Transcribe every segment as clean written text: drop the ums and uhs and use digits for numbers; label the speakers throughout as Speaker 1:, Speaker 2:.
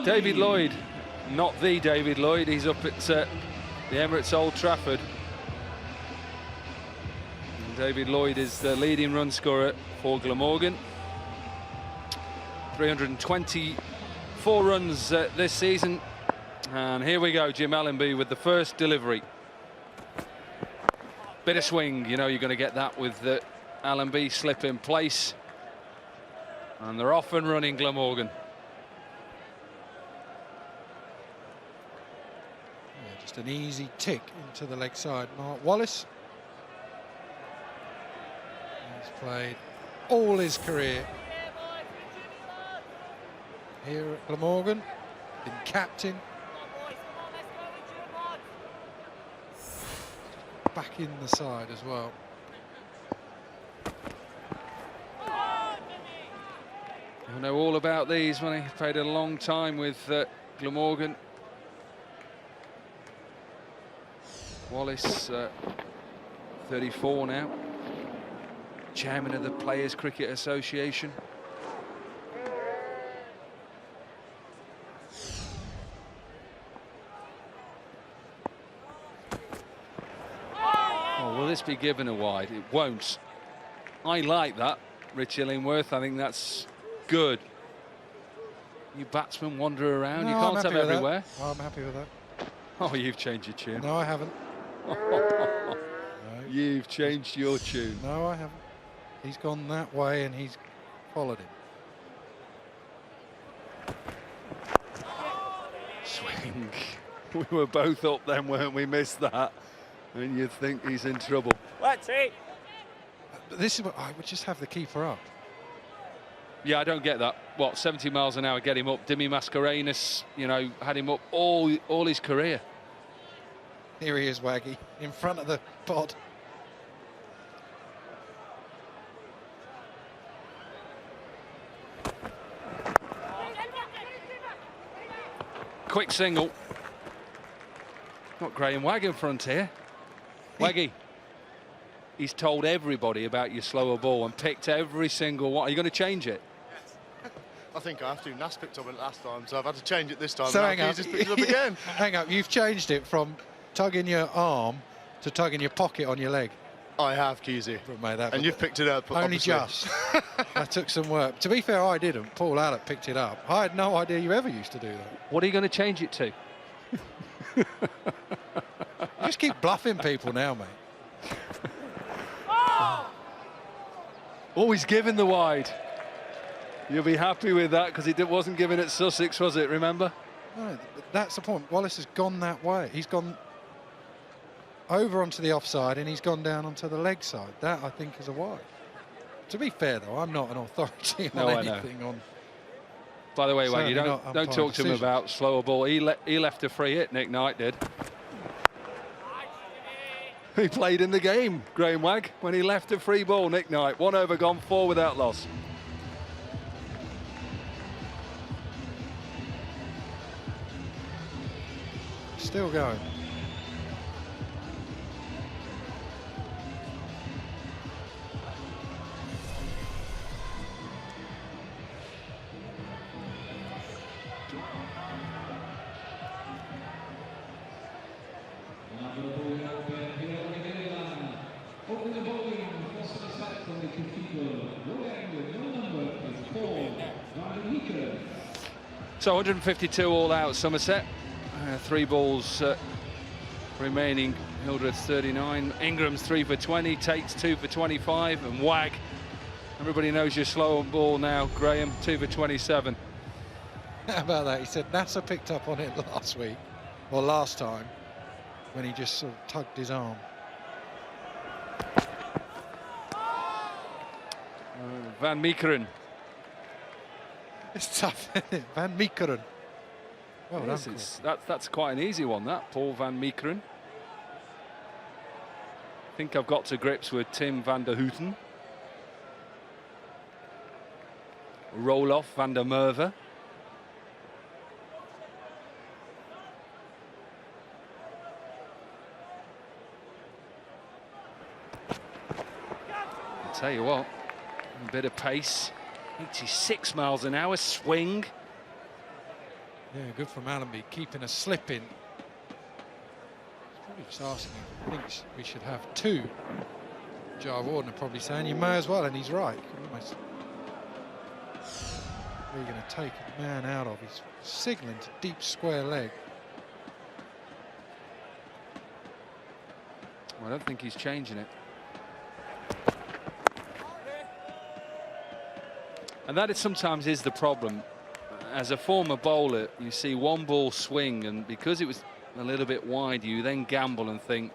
Speaker 1: David Lloyd, not the David Lloyd, he's up at the Emirates Old Trafford. And David Lloyd is the leading run scorer for Glamorgan. 324 runs this season. And here we go, Jim Allenby with the first delivery. Bit of swing, you know you're going to get that with the Allenby slip in place. And they're off and running, Glamorgan.
Speaker 2: Yeah, just an easy tick into the leg side. Mark Wallace. He's played all his career here at Glamorgan. Been captain. Back in the side as well.
Speaker 1: I know all about these when he played a long time with Glamorgan. Wallace, 34 now. Chairman of the Players Cricket Association. Will this be given a wide? It won't. I like that, Rich Illingworth. I think that's good. You batsmen wander around.
Speaker 2: No,
Speaker 1: you can't have everywhere.
Speaker 2: Oh, I'm happy with that.
Speaker 1: Oh, you've changed your tune.
Speaker 2: No, I haven't.
Speaker 1: No. You've changed your tune.
Speaker 2: No, I haven't. He's gone that way and he's followed him.
Speaker 1: Swing. We were both up then, weren't we? Missed that. And you'd think he's in trouble.
Speaker 3: Let's see.
Speaker 2: This is what I would just have the keeper up.
Speaker 1: Yeah, I don't get that. What, 70 miles an hour, get him up. Dimi Mascarenhas, you know, had him up all his career.
Speaker 2: Here he is, Waggy, in front of the pod.
Speaker 1: Quick single. Got Graham Wagg in front here. Waggy, he's told everybody about your slower ball and picked every single one. Are you going to change it?
Speaker 4: I think I have to. Nas picked up it last time, so I've had to change it this time.
Speaker 2: So
Speaker 4: hang up. Just picked it up again.
Speaker 2: Hang up, you've changed it from tugging your arm to tugging your pocket on your leg.
Speaker 4: I have, Keezy.
Speaker 2: Mate,
Speaker 4: and you've picked it up.
Speaker 2: Only
Speaker 4: obviously.
Speaker 2: just. That took some work. To be fair, I didn't. Paul Allett picked it up. I had no idea you ever used to do that.
Speaker 1: What are you going to change it to?
Speaker 2: You just keep bluffing people now, mate.
Speaker 1: Always giving the wide. You'll be happy with that because it wasn't given at Sussex, was it? Remember?
Speaker 2: No, that's the point. Wallace has gone that way. He's gone over onto the offside and he's gone down onto the leg side. That, I think, is a wide. To be fair, though, I'm not an authority on anything.
Speaker 1: By the way, Waggy, don't talk to him about slower ball. He left a free hit, Nick Knight did. He played in the game, Graham Wagg, when he left a free ball, Nick Knight. 1 over, gone 4 without loss.
Speaker 2: Still going.
Speaker 1: So 152 all out, Somerset. 3 balls remaining. Hildreth's 39. Ingram's 3 for 20. Tate's 2 for 25. And Wagg, everybody knows your slow on ball now. Graham, 2 for 27.
Speaker 2: How about that? He said NASA picked up on it last week, or last time, when he just sort of tugged his arm.
Speaker 1: Van Meekeren.
Speaker 2: It's tough, isn't it? Van Meekeren. Well done,
Speaker 1: that's quite an easy one, that, Paul Van Meekeren. I think I've got to grips with Tim van der Houten. Roloff van der Merwe. I'll tell you what, a bit of pace. 86 miles an hour, swing.
Speaker 2: Yeah, good from Allenby, keeping a slip in. Probably just asking him if he thinks we should have 2. Jar Warden are probably saying you may as well, and he's right. Almost. Where are you going to take a man out of? He's signalling to deep square leg.
Speaker 1: I don't think he's changing it. And that sometimes is the problem. As a former bowler, you see one ball swing, and because it was a little bit wide, you then gamble and think,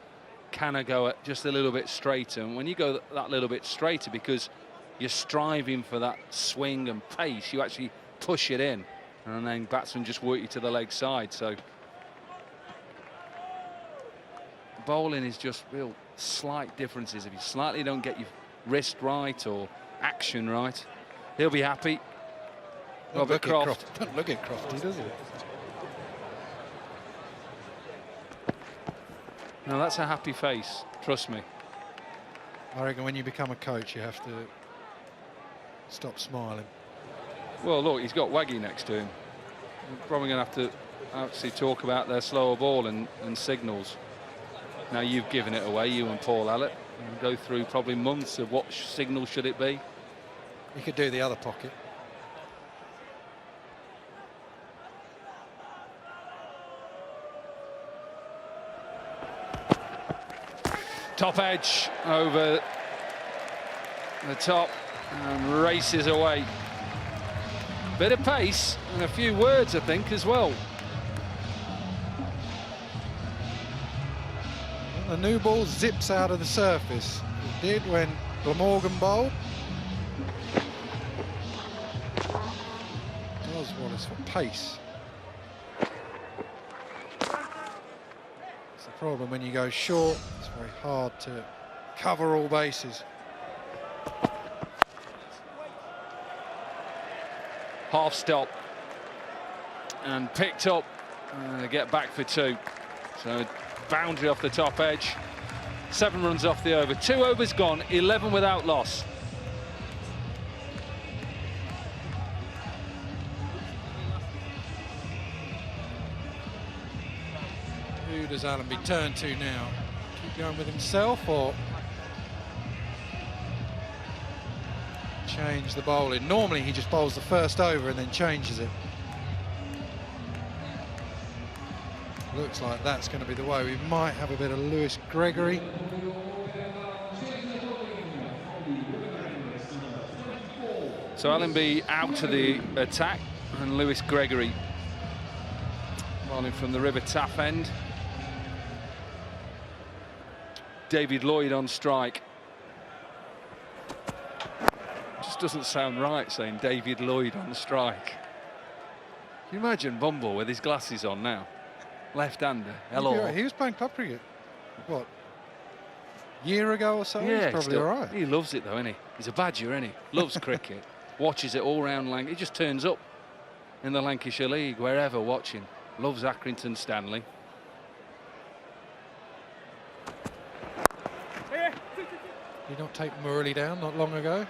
Speaker 1: can I go just a little bit straighter? And when you go that little bit straighter, because you're striving for that swing and pace, you actually push it in, and then batsmen just work you to the leg side. So bowling is just real slight differences. If you slightly don't get your wrist right or action right, he'll be happy. Robert Croft.
Speaker 2: Don't look at Crofty, does he?
Speaker 1: No, that's a happy face, trust me.
Speaker 2: I reckon when you become a coach, you have to stop smiling.
Speaker 1: Well, look, he's got Waggy next to him. We're probably going to have to actually talk about their slower ball and signals. Now you've given it away, you and Paul Allett, and go through probably months of what signal should it be.
Speaker 2: You could do the other pocket.
Speaker 1: Top edge over the top and races away. Bit of pace and a few words, I think, as well.
Speaker 2: And the new ball zips out of the surface. It did when Glamorgan bowled. Does Wallace for pace. It's the problem when you go short. It's very hard to cover all bases.
Speaker 1: Half stop and picked up, get back for 2. So boundary off the top edge, 7 runs off the over, 2 overs gone, 11 without loss.
Speaker 2: Who does Allenby turn to now? Keep going with himself or change the bowling? Normally he just bowls the first over and then changes it. Looks like that's going to be the way. We might have a bit of Lewis Gregory.
Speaker 1: So Allenby out to the attack, and Lewis Gregory bowling from the River Taff end. David Lloyd on strike. Just doesn't sound right saying David Lloyd on strike. Can you imagine Bumble with his glasses on now? Left-hander, hello.
Speaker 2: He was playing club cricket, what, year ago or so?
Speaker 1: Yeah,
Speaker 2: he's probably all right.
Speaker 1: He loves it though, isn't he? He's a badger, isn't he? Loves cricket, watches it all round Lancashire. He just turns up in the Lancashire League, wherever watching. Loves Accrington Stanley.
Speaker 2: Did he not take Murley down not long ago?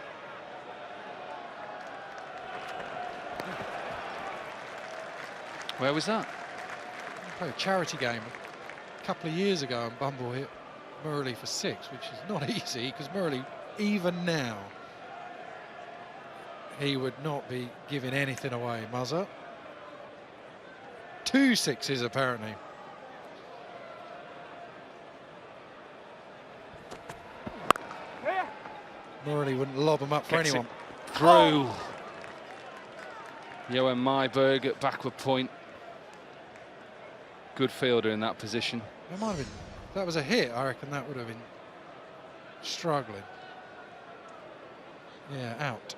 Speaker 1: Where was that?
Speaker 2: Played a charity game a couple of years ago and Bumble hit Murley for 6, which is not easy because Murley, even now, he would not be giving anything away. Muzzer. 2 sixes apparently. Murley wouldn't lob them up for
Speaker 1: Gets
Speaker 2: anyone.
Speaker 1: Through. Johan Myberg at backward point. Good fielder in that position.
Speaker 2: That might have been. If that was a hit, I reckon that would have been struggling. Yeah, out.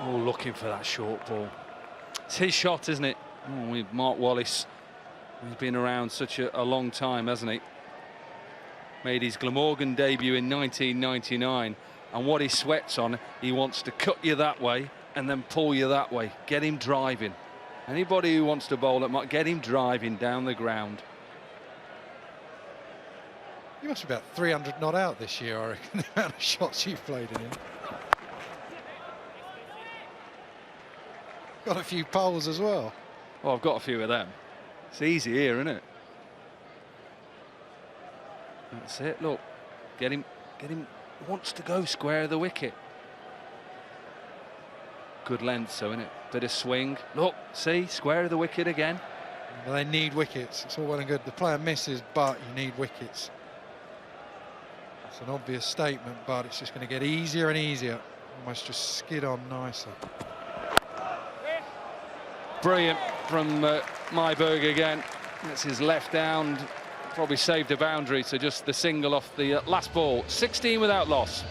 Speaker 1: Oh, looking for that short ball. It's his shot, isn't it? Oh, with Mark Wallace. He's been around such a long time, hasn't he? Made his Glamorgan debut in 1999. And what he sweats on, he wants to cut you that way and then pull you that way. Get him driving. Anybody who wants to bowl at Mark, get him driving down the ground.
Speaker 2: You must be about 300 not out this year, I reckon, the amount of shots you've played in him. Got a few poles as well.
Speaker 1: Well, I've got a few of them. It's easy here, isn't it? That's it, look. Get him, wants to go square of the wicket. Good length, so, isn't it? Bit of swing. Look, see, square of the wicket again.
Speaker 2: Well, they need wickets. It's all well and good. The player misses, but you need wickets. It's an obvious statement, but it's just going to get easier and easier. Almost just skid on nicely.
Speaker 1: Brilliant from Myberg again. That's his left hand. Probably saved a boundary, so just the single off the last ball. 16 without loss.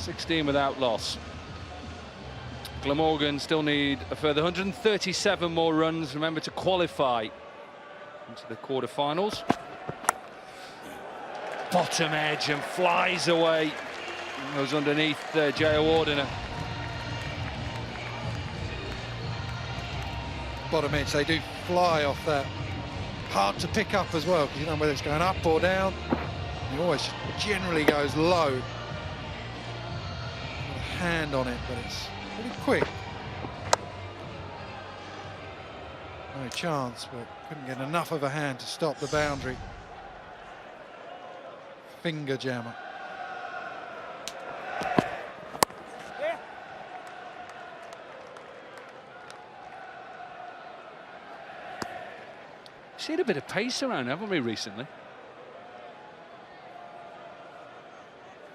Speaker 1: ...16 without loss. Glamorgan still need a further 137 more runs. Remember to qualify into the quarterfinals. Bottom edge and flies away. Goes underneath J.O. Ordiner.
Speaker 2: Bottom edge, they do fly off that. Hard to pick up as well, because you don't know whether it's going up or down. It always generally goes low. Hand on it, but it's pretty quick. No chance, but couldn't get enough of a hand to stop the boundary. Finger jammer.
Speaker 1: Seen a bit of pace around, haven't we, recently?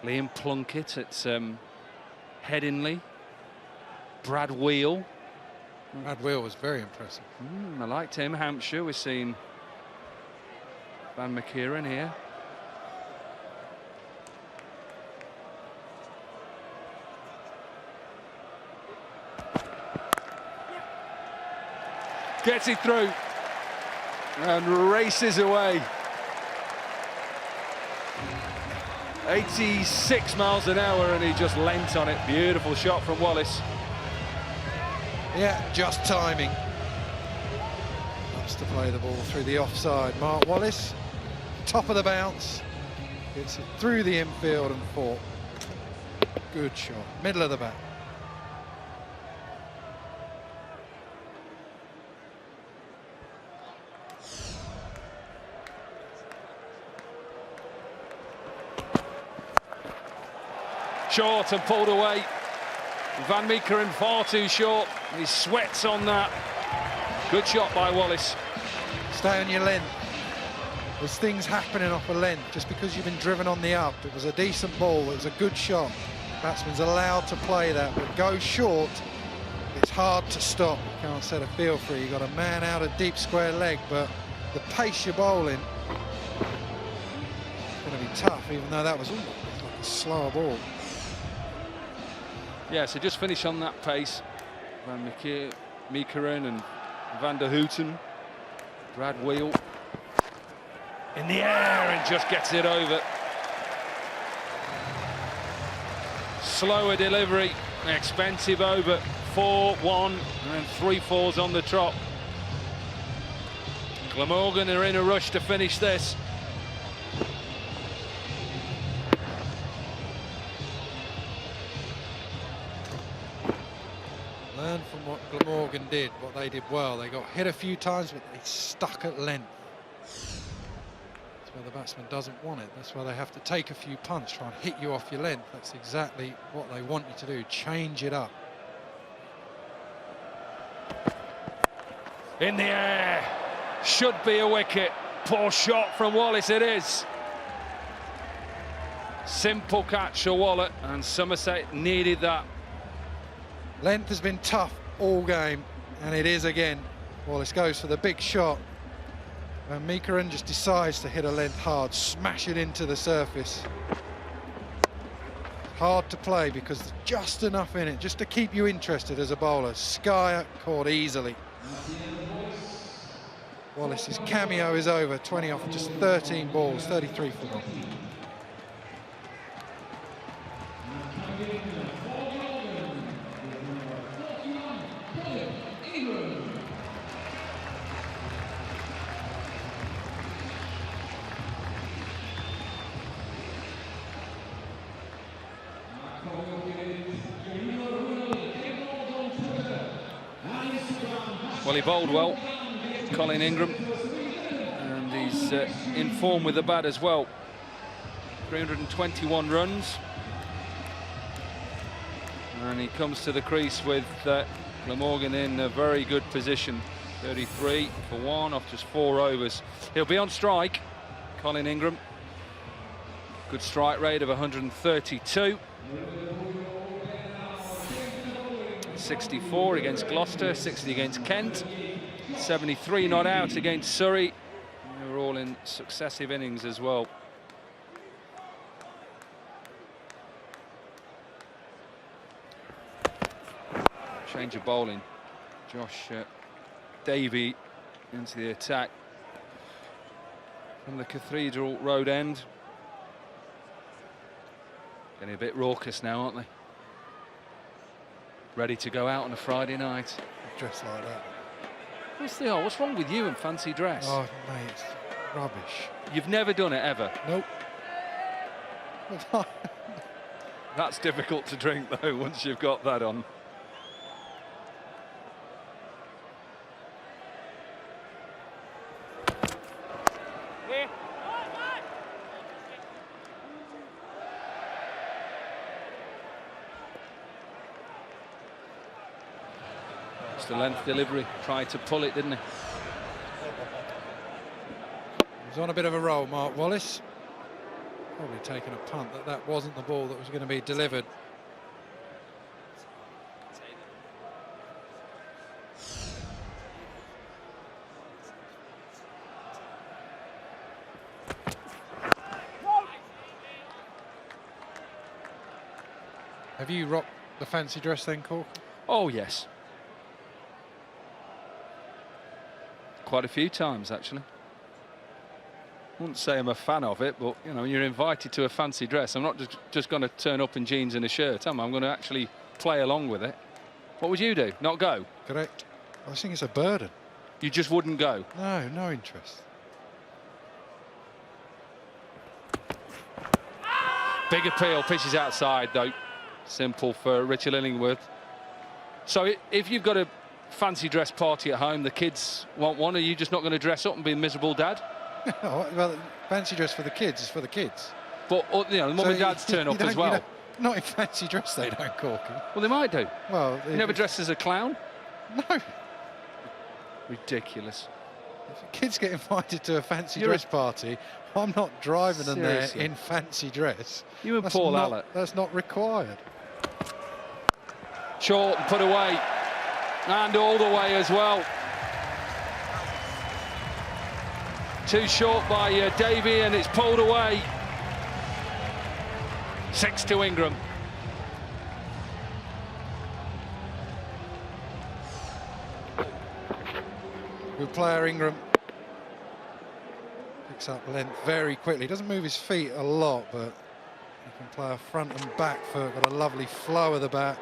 Speaker 1: Liam Plunkett at Headingley. Brad Wheel.
Speaker 2: Brad Wheel was very impressive.
Speaker 1: I liked him. Hampshire. We've seen Van McKeeran here. Gets it through and races away. 86 miles an hour, and he just leant on it. Beautiful shot from Wallace.
Speaker 2: Yeah, just timing. Loves to play the ball through the offside. Mark Wallace, top of the bounce, gets it through the infield and four. Good shot, middle of the bat.
Speaker 1: Short and pulled away. Van Meekeren far too short. He sweats on that. Good shot by Wallace.
Speaker 2: Stay on your length. There's things happening off a length just because you've been driven on the up. It was a decent ball. It was a good shot. Batsman's allowed to play that, but go short. It's hard to stop. You can't set a field free. You've got a man out a deep square leg, but the pace you're bowling is going to be tough, even though that was like a slower ball.
Speaker 1: Yeah, so just finish on that pace. Van Meekeren and Van der Houten. Brad Wheel in the air and just gets it over. Slower delivery, expensive over. 4-1 and then 3 fours on the trot. Glamorgan are in a rush to finish this.
Speaker 2: Learn from what Glamorgan did, what they did well. They got hit a few times, but they stuck at length. That's where the batsman doesn't want it. That's why they have to take a few punts, try and hit you off your length. That's exactly what they want you to do, change it up.
Speaker 1: In the air, should be a wicket. Poor shot from Wallace, it is. Simple catch for Wallace, and Somerset needed that.
Speaker 2: Length has been tough all game. And it is again. Wallace goes for the big shot. And Mikaran just decides to hit a length hard, smash it into the surface. Hard to play because there's just enough in it, just to keep you interested as a bowler. Skyer caught easily. Wallace's cameo is over, 20 off just 13 balls, 33 for them.
Speaker 1: Well, he bowled well, Colin Ingram, and he's in form with the bat as well. 321 runs, and he comes to the crease with Glamorgan in a very good position. 33 for 1 off just 4 overs. He'll be on strike, Colin Ingram. Good strike rate of 132. 64 against Gloucester, 60 against Kent, 73 not out against Surrey. They were all in successive innings as well. Change of bowling. Josh Davey into the attack from the Cathedral Road end. Getting a bit raucous now, aren't they? Ready to go out on a Friday night.
Speaker 2: Dressed like that.
Speaker 1: What's wrong with you and fancy dress?
Speaker 2: Oh, mate, it's rubbish.
Speaker 1: You've never done it, ever?
Speaker 2: Nope.
Speaker 1: That's difficult to drink, though, once you've got that on. The length delivery, tried to pull it, didn't he?
Speaker 2: He was on a bit of a roll, Mark Wallace. Probably taking a punt that wasn't the ball that was going to be delivered. Have you rocked the fancy dress then, Cork?
Speaker 1: Oh, yes. Quite a few times, actually. Wouldn't say I'm a fan of it, but you know, when you're invited to a fancy dress, I'm not just going to turn up in jeans and a shirt, am I? I'm going to actually play along with it. What would you do? Not go?
Speaker 2: Correct. I think it's a burden.
Speaker 1: You just wouldn't go?
Speaker 2: No, no interest.
Speaker 1: Big appeal, pitches outside though. Simple for Richard Illingworth. So if you've got a fancy dress party at home, the kids want one, are you just not going to dress up and be a miserable dad?
Speaker 2: Well, fancy dress for the kids is for the kids.
Speaker 1: But you know, mum and dads turn up as well.
Speaker 2: Not in fancy dress, they don't, Corky.
Speaker 1: Well, they might do.
Speaker 2: Well,
Speaker 1: you never dressed as a clown?
Speaker 2: No.
Speaker 1: Ridiculous.
Speaker 2: If kids get invited to a fancy dress party, I'm not driving them there in fancy dress.
Speaker 1: You and Paul Allett.
Speaker 2: That's not required.
Speaker 1: Short and put away. And all the way as well. Too short by Davey, and it's pulled away. 6 to Ingram.
Speaker 2: Good player, Ingram. Picks up length very quickly. Doesn't move his feet a lot, but he can play a front and back foot. Got a lovely flow of the bat.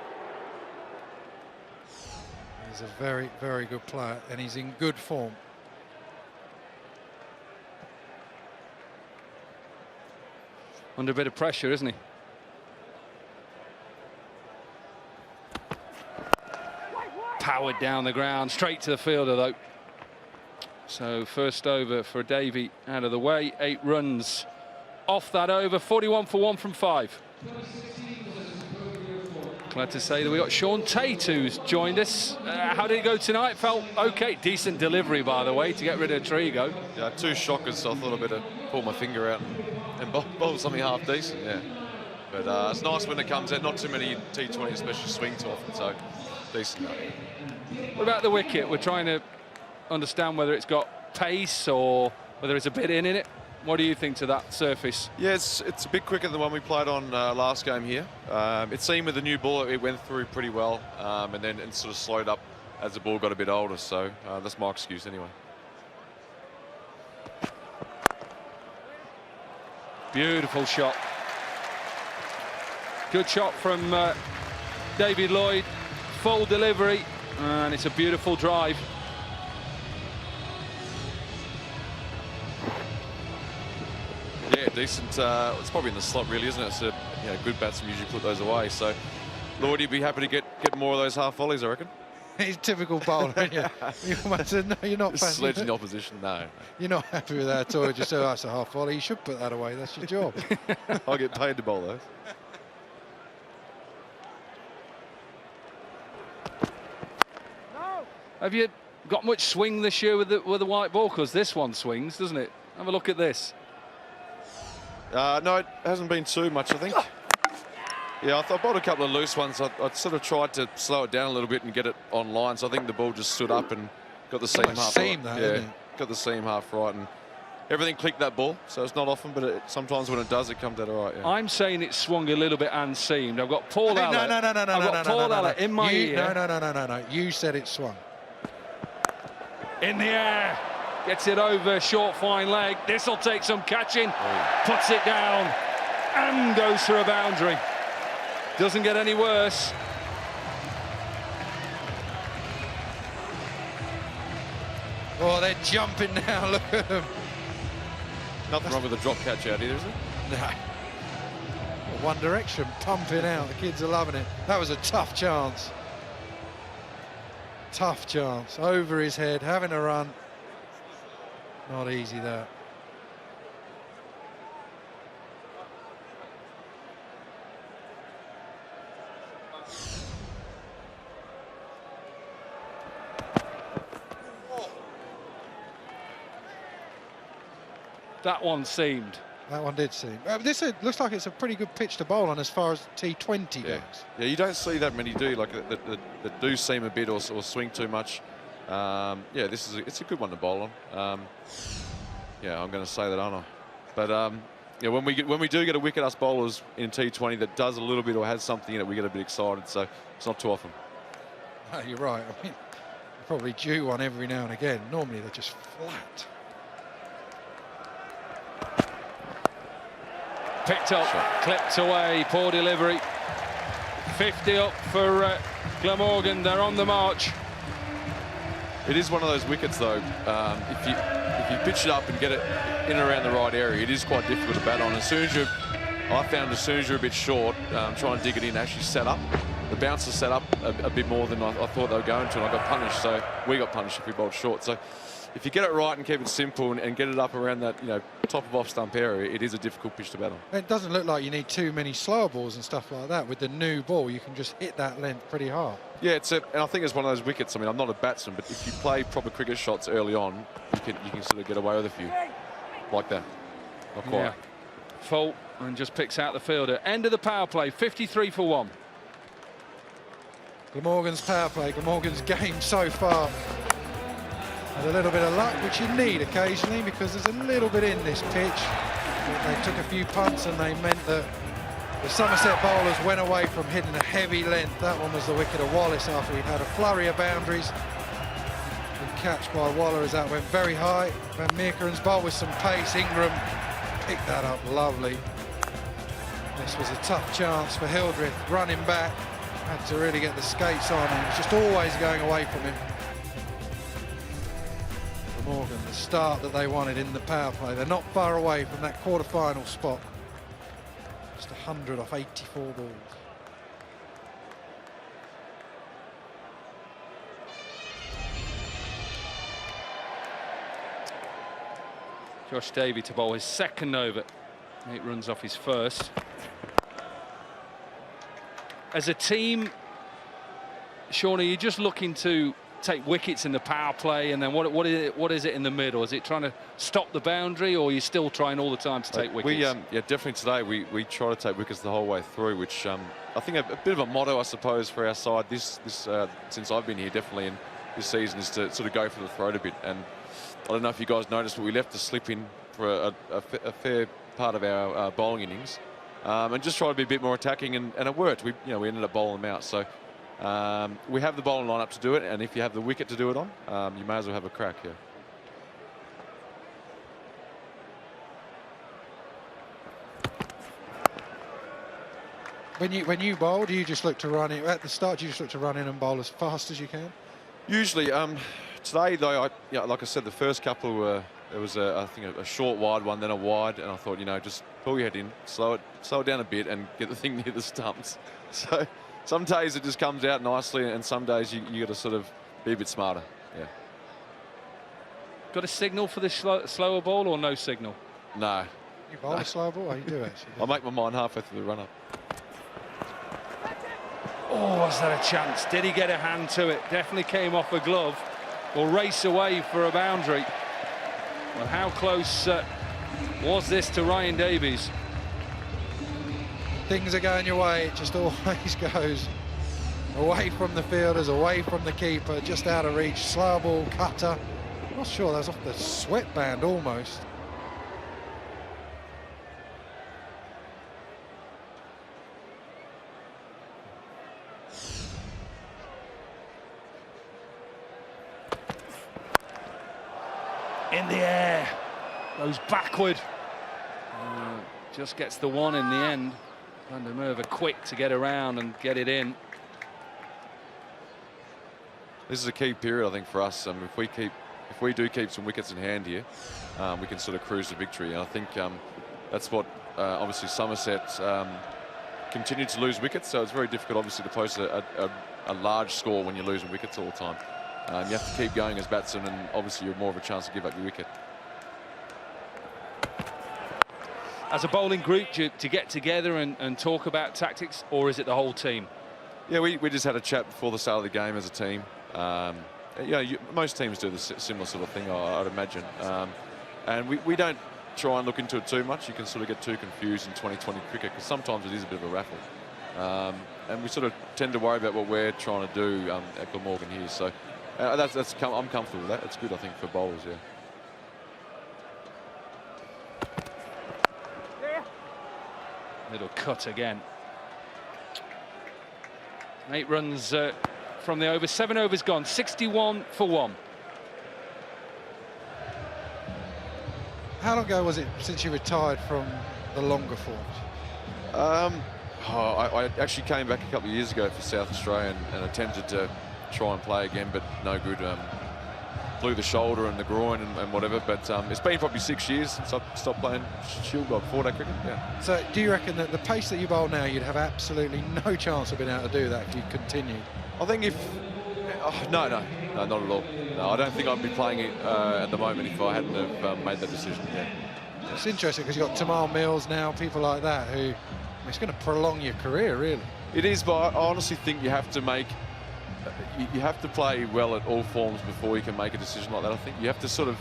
Speaker 2: He's a very, very good player, and he's in good form.
Speaker 1: Under a bit of pressure, isn't he? Powered down the ground, straight to the fielder though. So first over for Davey out of the way. 8 runs off that over. 41 for 1 from 5. Glad to say that we got Sean Tate who's joined us. How did it go tonight? Felt okay. Decent delivery, by the way, to get rid of Trigo.
Speaker 3: Yeah, 2 shockers, so I thought I'd better pull my finger out and bowl something half decent, yeah. But it's nice when it comes out. Not too many T20 especially swing too often, so Decent.
Speaker 1: What about the wicket? We're trying to understand whether it's got pace or whether it's a bit in it. What do you think to that surface?
Speaker 3: Yeah, it's a bit quicker than the one we played on last game here. It seemed with the new ball, it went through pretty well, and then it sort of slowed up as the ball got a bit older. So that's my excuse anyway.
Speaker 1: Beautiful shot. Good shot from David Lloyd. Full delivery, and it's a beautiful drive.
Speaker 3: Yeah, decent. It's probably in the slot, really, isn't it? So, good batsmen usually put those away. So, Lloyd, you'd be happy to get more of those half volleys, I reckon.
Speaker 2: He's typical bowler, isn't you? You almost said, no, you're not.
Speaker 3: Just sledging the opposition, no.
Speaker 2: You're not happy with that at all. Just say, oh, that's a half volley. You should put that away. That's your job.
Speaker 3: I'll get paid to bowl those.
Speaker 1: Have you got much swing this year with the white ball? Because this one swings, doesn't it? Have a look at this.
Speaker 3: No, it hasn't been too much, I think. Yeah, I bowled a couple of loose ones. I sort of tried to slow it down a little bit and get it on line. So I think the ball just stood up and got the seam half right. Yeah, got the seam half right, and everything clicked that ball. So it's not often, but sometimes when it does, it comes out all right. Yeah.
Speaker 1: I'm saying it swung a little bit and seamed. I've got Paul Allett.
Speaker 2: No.
Speaker 1: I've got Paul Allett in my ear.
Speaker 2: No. You said it swung.
Speaker 1: In the air. Gets it over, short fine leg. This'll take some catching. Puts it down and goes for a boundary. Doesn't get any worse.
Speaker 2: Oh, they're jumping now. Look at them.
Speaker 3: Nothing wrong with the drop catch out here, is there?
Speaker 2: No. One Direction pumping out. The kids are loving it. That was a tough chance. Tough chance. Over his head, having a run. Not easy, that.
Speaker 1: That one seemed.
Speaker 2: That one did seem. This looks like it's a pretty good pitch to bowl on as far as T20 goes.
Speaker 3: Yeah, you don't see that many do, like that do seam a bit or swing too much. Yeah, it's a good one to bowl on. Yeah, I'm going to say that, aren't I? But yeah, when we do get a wicket, us bowlers in T20 that does a little bit or has something in it, we get a bit excited. So it's not too often.
Speaker 2: Oh, you're right. I mean, you probably due one every now and again. Normally they're just flat.
Speaker 1: Picked up, clipped away, poor delivery. 50 up for Glamorgan. They're on the march.
Speaker 3: It is one of those wickets, though. If you pitch it up and get it in and around the right area, it is quite difficult to bat on. I found as soon as you're a bit short, try and dig it in, actually set up. The bouncer set up a bit more than I thought they were going to, and I got punished. So we got punished if we bowled short. So if you get it right and keep it simple and get it up around that top of off stump area, it is a difficult pitch to bat on.
Speaker 2: It doesn't look like you need too many slower balls and stuff like that. With the new ball, you can just hit that length pretty hard.
Speaker 3: Yeah, and I think it's one of those wickets. I mean, I'm not a batsman, but if you play proper cricket shots early on, you can sort of get away with a few like that. Not quite.
Speaker 1: Yeah. Fault and just picks out the fielder. End of the power play, 53 for 1.
Speaker 2: Glamorgan's power play, Glamorgan's game so far. Had a little bit of luck, which you need occasionally because there's a little bit in this pitch. They took a few punts and they meant that the Somerset bowlers went away from hitting a heavy length. That one was the wicket of Wallace after he'd had a flurry of boundaries. And catch by Waller as that went very high. Van Meekeren's bowl with some pace. Ingram picked that up lovely. This was a tough chance for Hildreth, running back. Had to really get the skates on, and it was just always going away from him. Glamorgan, the start that they wanted in the power play. They're not far away from that quarter-final spot. Just 100 off 84 balls.
Speaker 1: Josh Davey to bowl his second over. 8 runs off his first. As a team, Sean, are you just looking to take wickets in the power play, and then what is it in the middle? Is it trying to stop the boundary, or are you still trying all the time to take wickets?
Speaker 3: Yeah, definitely today we try to take wickets the whole way through, which I think a bit of a motto, I suppose, for our side this since I've been here, definitely in this season, is to sort of go for the throat a bit. And I don't know if you guys noticed, but we left the slip in for a fair part of our bowling innings, and just try to be a bit more attacking, and it worked. We ended up bowling them out. So we have the bowling line up to do it, and if you have the wicket to do it on, you may as well have a crack here.
Speaker 2: When you bowl, do you just look to run it at the start? Do you just look to run in and bowl as fast as you can?
Speaker 3: Usually, today though, like I said, the first couple were, it was I think a short wide one, then a wide, and I thought, just pull your head in, slow it down a bit, and get the thing near the stumps. So some days it just comes out nicely, and some days you got to sort of be a bit smarter. Yeah.
Speaker 1: Got a signal for the slower ball, or no signal?
Speaker 3: No.
Speaker 2: You bowl a slow ball? Oh, you do actually.
Speaker 3: I'll make my mind halfway through the run up.
Speaker 1: Oh, was that a chance? Did he get a hand to it? Definitely came off a glove. Will race away for a boundary. Well, how close was this to Ryan Davies?
Speaker 2: Things are going your way, it just always goes away from the fielders, away from the keeper, just out of reach. Slow ball, cutter. I'm not sure, that was off the sweatband almost.
Speaker 1: In the air, goes backward. Just gets the one in the end. Van der Merwe quick to get around and get it in.
Speaker 3: This is a key period, I think, for us. If we do keep some wickets in hand here, we can sort of cruise to victory. And I think that's what obviously Somerset continued to lose wickets, so it's very difficult, obviously, to post a large score when you're losing wickets all the time. You have to keep going as batsmen, and obviously you're more of a chance to give up your wicket.
Speaker 1: As a bowling group, to get together and talk about tactics, or is it the whole team?
Speaker 3: Yeah, we just had a chat before the start of the game as a team. Most teams do the similar sort of thing, I'd imagine. And we don't try and look into it too much. You can sort of get too confused in 2020 cricket, because sometimes it is a bit of a raffle. And we sort of tend to worry about what we're trying to do at Glamorgan here. So I'm comfortable with that. It's good, I think, for bowlers, yeah.
Speaker 1: Little cut again. 8 runs from the over. 7 overs gone. 61 for 1.
Speaker 2: How long ago was it since you retired from the longer forms?
Speaker 3: I actually came back a couple of years ago for South Australia and attempted to try and play again, but no good. Blew the shoulder and the groin and whatever, but it's been probably 6 years since I stopped playing Shield, like 4-day cricket. Yeah.
Speaker 2: So do you reckon that the pace that you bowl now, you'd have absolutely no chance of being able to do that if you continued?
Speaker 3: I think no, not at all. No, I don't think I'd be playing it at the moment if I hadn't have made that decision. Yeah.
Speaker 2: It's interesting because you've got Tamal Mills now, people like that, who it's going to prolong your career, really.
Speaker 3: It is, but I honestly think you have to make. You have to play well at all forms before you can make a decision like that. I think you have to sort of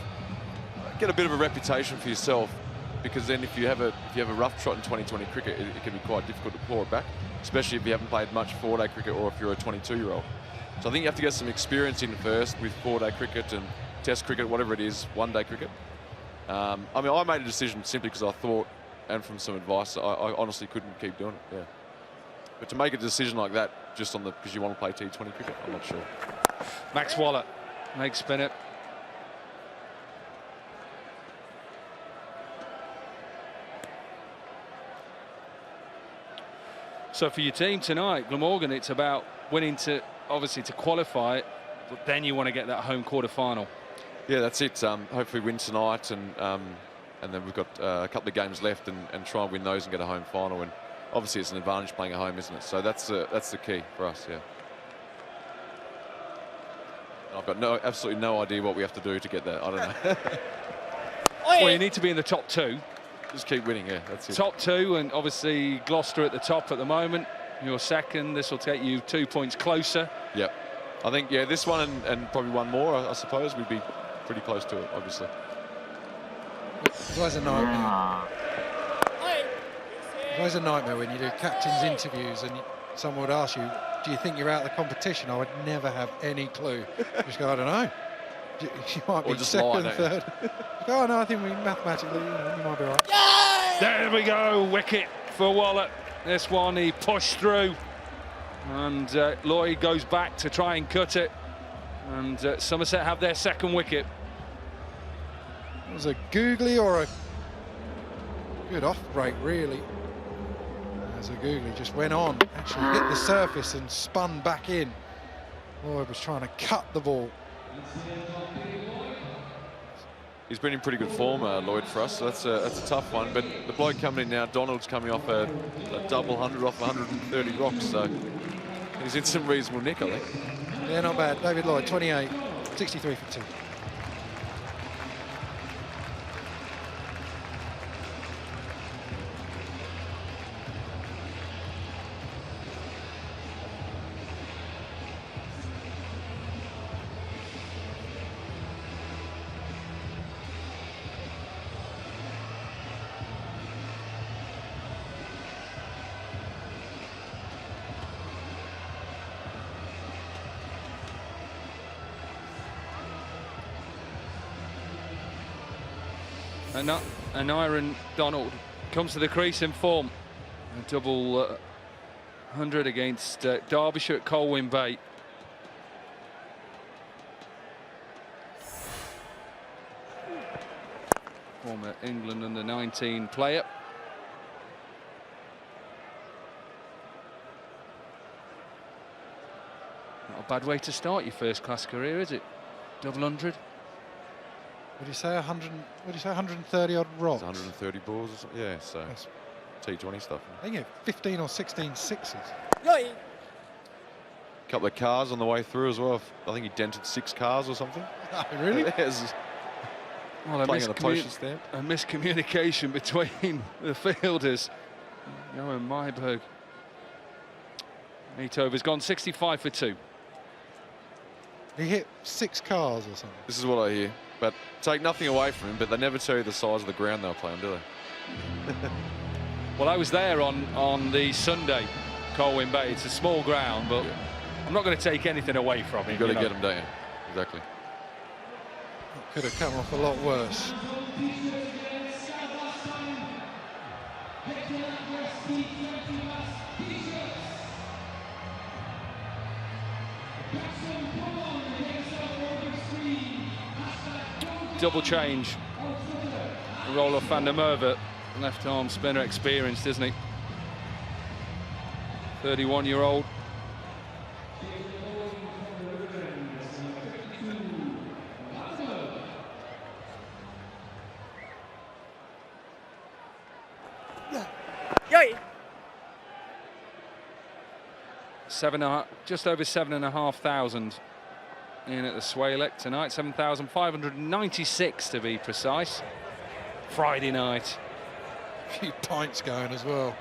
Speaker 3: get a bit of a reputation for yourself, because then if you have a rough trot in 2020 cricket, it can be quite difficult to claw it back, especially if you haven't played much 4-day cricket or if you're a 22-year-old. So I think you have to get some experience in first with 4-day cricket and Test cricket, whatever it is, 1-day cricket. I mean, I made a decision simply because I thought, and from some advice, I honestly couldn't keep doing it. Yeah. But to make a decision like that just on because you want to play T20 cricket, I'm not sure.
Speaker 1: Max Waller makes spin it. So for your team tonight, Glamorgan, it's about winning to qualify, but then you want to get that home quarter final.
Speaker 3: Yeah, that's it. Hopefully win tonight, and then we've got a couple of games left, and try and win those and get a home final. And obviously it's an advantage playing at home, isn't it? So that's the key for us. Yeah. I've got absolutely no idea what we have to do to get that. I don't know.
Speaker 1: Well, you need to be in the top 2.
Speaker 3: Just keep winning, yeah, that's it.
Speaker 1: Top 2, and obviously Gloucester at the top at the moment. You're second. This will take you 2 points closer.
Speaker 3: Yep. I think, yeah, this one and probably one more, I suppose, we'd be pretty close to it, obviously.
Speaker 2: It's always a nightmare. It's always a nightmare when you do captain's interviews and someone would ask you, do you think you're out of the competition? I would never have any clue. Just go, I don't know. You might be
Speaker 3: just
Speaker 2: second,
Speaker 3: lie,
Speaker 2: third. Oh, no, I think we mathematically, you might be right.
Speaker 1: There we go, wicket for Waller. This one he pushed through, and Lloyd goes back to try and cut it, and Somerset have their second wicket.
Speaker 2: It was a googly or a good off break, really. As a googly just went on, actually hit the surface and spun back in. Lloyd was trying to cut the ball.
Speaker 3: He's been in pretty good form, Lloyd, for us, so that's a tough one. But the bloke coming in now, Donald's coming off a double 100 off 130 rocks, so he's in some reasonable nick, I think.
Speaker 2: Yeah, not bad. David Lloyd, 28, 63 for 2.
Speaker 1: And Aaron Donald comes to the crease in form. A double 100 against Derbyshire at Colwyn Bay. Former England under-19 player. Not a bad way to start your first-class career, is it? Double 100.
Speaker 2: What do you say, 100? What do you say, 130 odd rocks?
Speaker 3: 130 balls or something, yeah, so
Speaker 2: Yes.
Speaker 3: T20 stuff.
Speaker 2: I think you had 15 or 16 sixes.
Speaker 3: Couple of cars on the way through as well. I think he dented 6 cars or something.
Speaker 2: Really?
Speaker 3: Yes.
Speaker 1: Well,
Speaker 3: Playing on a postage stamp.
Speaker 1: a miscommunication between the fielders. Johan Myberg. 8 overs gone, 65 for 2.
Speaker 2: He hit 6 cars or something.
Speaker 3: This is what I hear. But take nothing away from him, but they never tell you the size of the ground they'll play on, do they?
Speaker 1: Well, I was there on the Sunday, Colwyn Bay. It's a small ground, but
Speaker 3: Yeah.
Speaker 1: I'm not going to take anything away from him.
Speaker 3: You've got to
Speaker 1: you know.
Speaker 3: get him, don't you? Exactly.
Speaker 2: It could have come off a lot worse.
Speaker 1: Double change. Roloff van der Merwe, left arm spinner, experienced, isn't he? 31-year-old. Just over 7,500 in at the Swalek tonight. 7,596 to be precise. Friday night.
Speaker 2: A few pints going as well.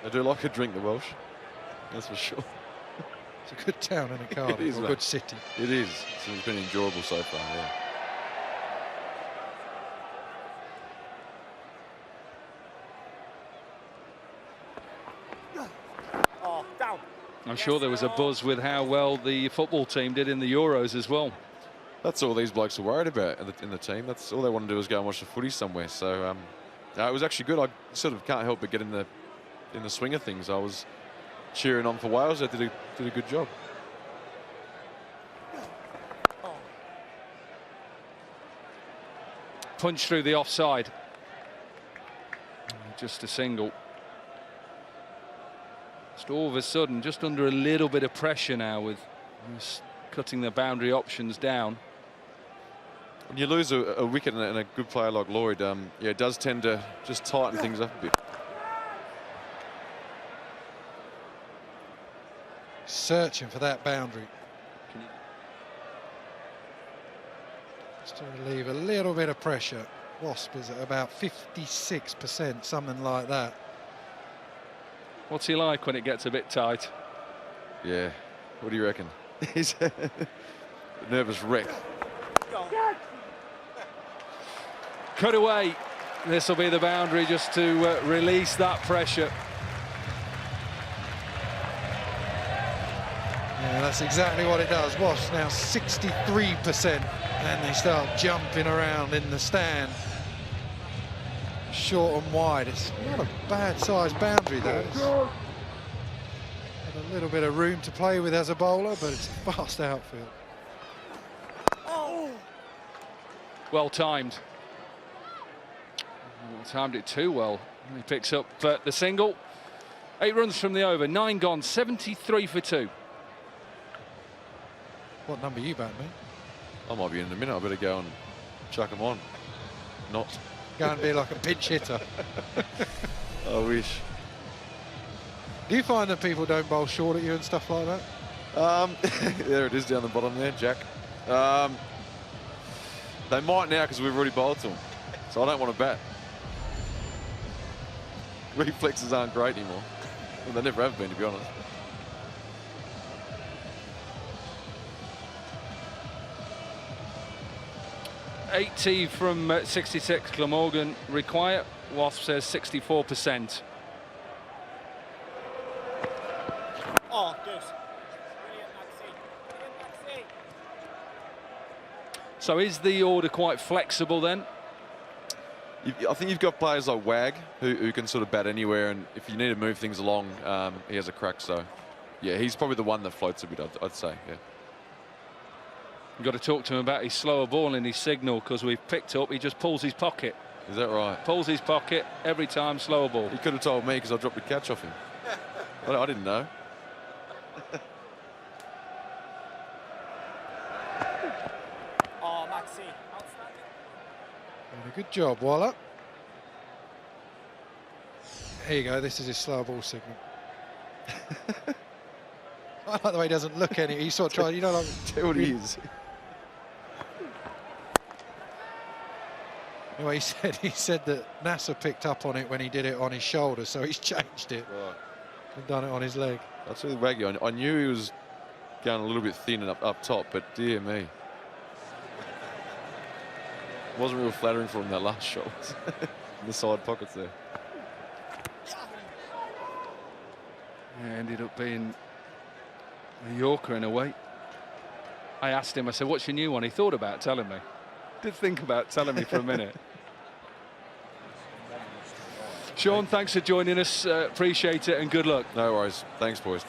Speaker 3: They do like a drink, the Welsh. That's for sure.
Speaker 2: It's a good town in a Cardiff,
Speaker 3: is,
Speaker 2: or a
Speaker 3: mate.
Speaker 2: good city.
Speaker 3: It is. It's been enjoyable so far, yeah.
Speaker 1: I'm sure there was a buzz with how well the football team did in the Euros as well.
Speaker 3: That's all these blokes are worried about in the team. That's all they want to do is go and watch the footy somewhere. So it was actually good. I sort of can't help but get in the swing of things. I was cheering on for Wales. They did a good job.
Speaker 1: Punch through the offside. Just a single. Just all of a sudden, just under a little bit of pressure now with cutting the boundary options down.
Speaker 3: When you lose a wicket and a good player like Lloyd, yeah, it does tend to just tighten things up a bit.
Speaker 2: Searching for that boundary. Just to relieve a little bit of pressure. Wasp is at about 56%, something like that.
Speaker 1: What's he like when it gets a bit tight?
Speaker 3: Yeah. What do you reckon? He's a nervous wreck.
Speaker 1: Cut away. This will be the boundary just to release that pressure.
Speaker 2: Yeah, that's exactly what it does. Wasps now 63%, and they start jumping around in the stand. Short and wide. It's not a bad sized boundary, though. It's got a little bit of room to play with as a bowler, but it's a fast outfield.
Speaker 1: Well timed. Timed it too well. He picks up the single. 8 runs from the over, 9 gone, 73 for 2.
Speaker 2: What number you bat, mate?
Speaker 3: I might be in a minute. I better go and chuck him on. Not.
Speaker 2: Go and be like a pinch hitter.
Speaker 3: I wish.
Speaker 2: Do you find that people don't bowl short at you and stuff like that?
Speaker 3: There it is down the bottom there, Jack. They might now because we've already bowled to them. So I don't want to bat. Reflexes aren't great anymore. Well, they never have been, to be honest.
Speaker 1: $80 from 66. Glamorgan require. Wasp says 64%.
Speaker 5: Oh, good.
Speaker 1: So is the order quite flexible then?
Speaker 3: I think you've got players like Wag who can sort of bat anywhere, and if you need to move things along, he has a crack. So, yeah, he's probably the one that floats a bit, I'd say. Yeah.
Speaker 1: You've got to talk to him about his slower ball and his signal, because we've picked up, he just pulls his pocket.
Speaker 3: Is that right?
Speaker 1: Pulls his pocket every time, slower ball.
Speaker 3: He could have told me because I dropped the catch off him. I didn't know.
Speaker 5: Oh, Maxi. Outstanding.
Speaker 2: Doing a good job, Waller. Here you go, this is his slow ball signal. I like the way he doesn't look at it. He sort of tries, you know, like.
Speaker 3: Tell what he is.
Speaker 2: Anyway, he said that NASA picked up on it when he did it on his shoulder, so he's changed it.
Speaker 3: Right.
Speaker 2: And done it on his leg.
Speaker 3: That's really Waggy. I knew he was going a little bit thin and up top, but dear me. Wasn't real flattering for him that last shot. In the side pockets there.
Speaker 1: Yeah, ended up being a Yorker in a way. I asked him, I said, what's your new one? He thought about telling me. Did think about telling me for a minute. Sean, thanks for joining us. Appreciate it and good luck.
Speaker 3: No worries. Thanks, boys.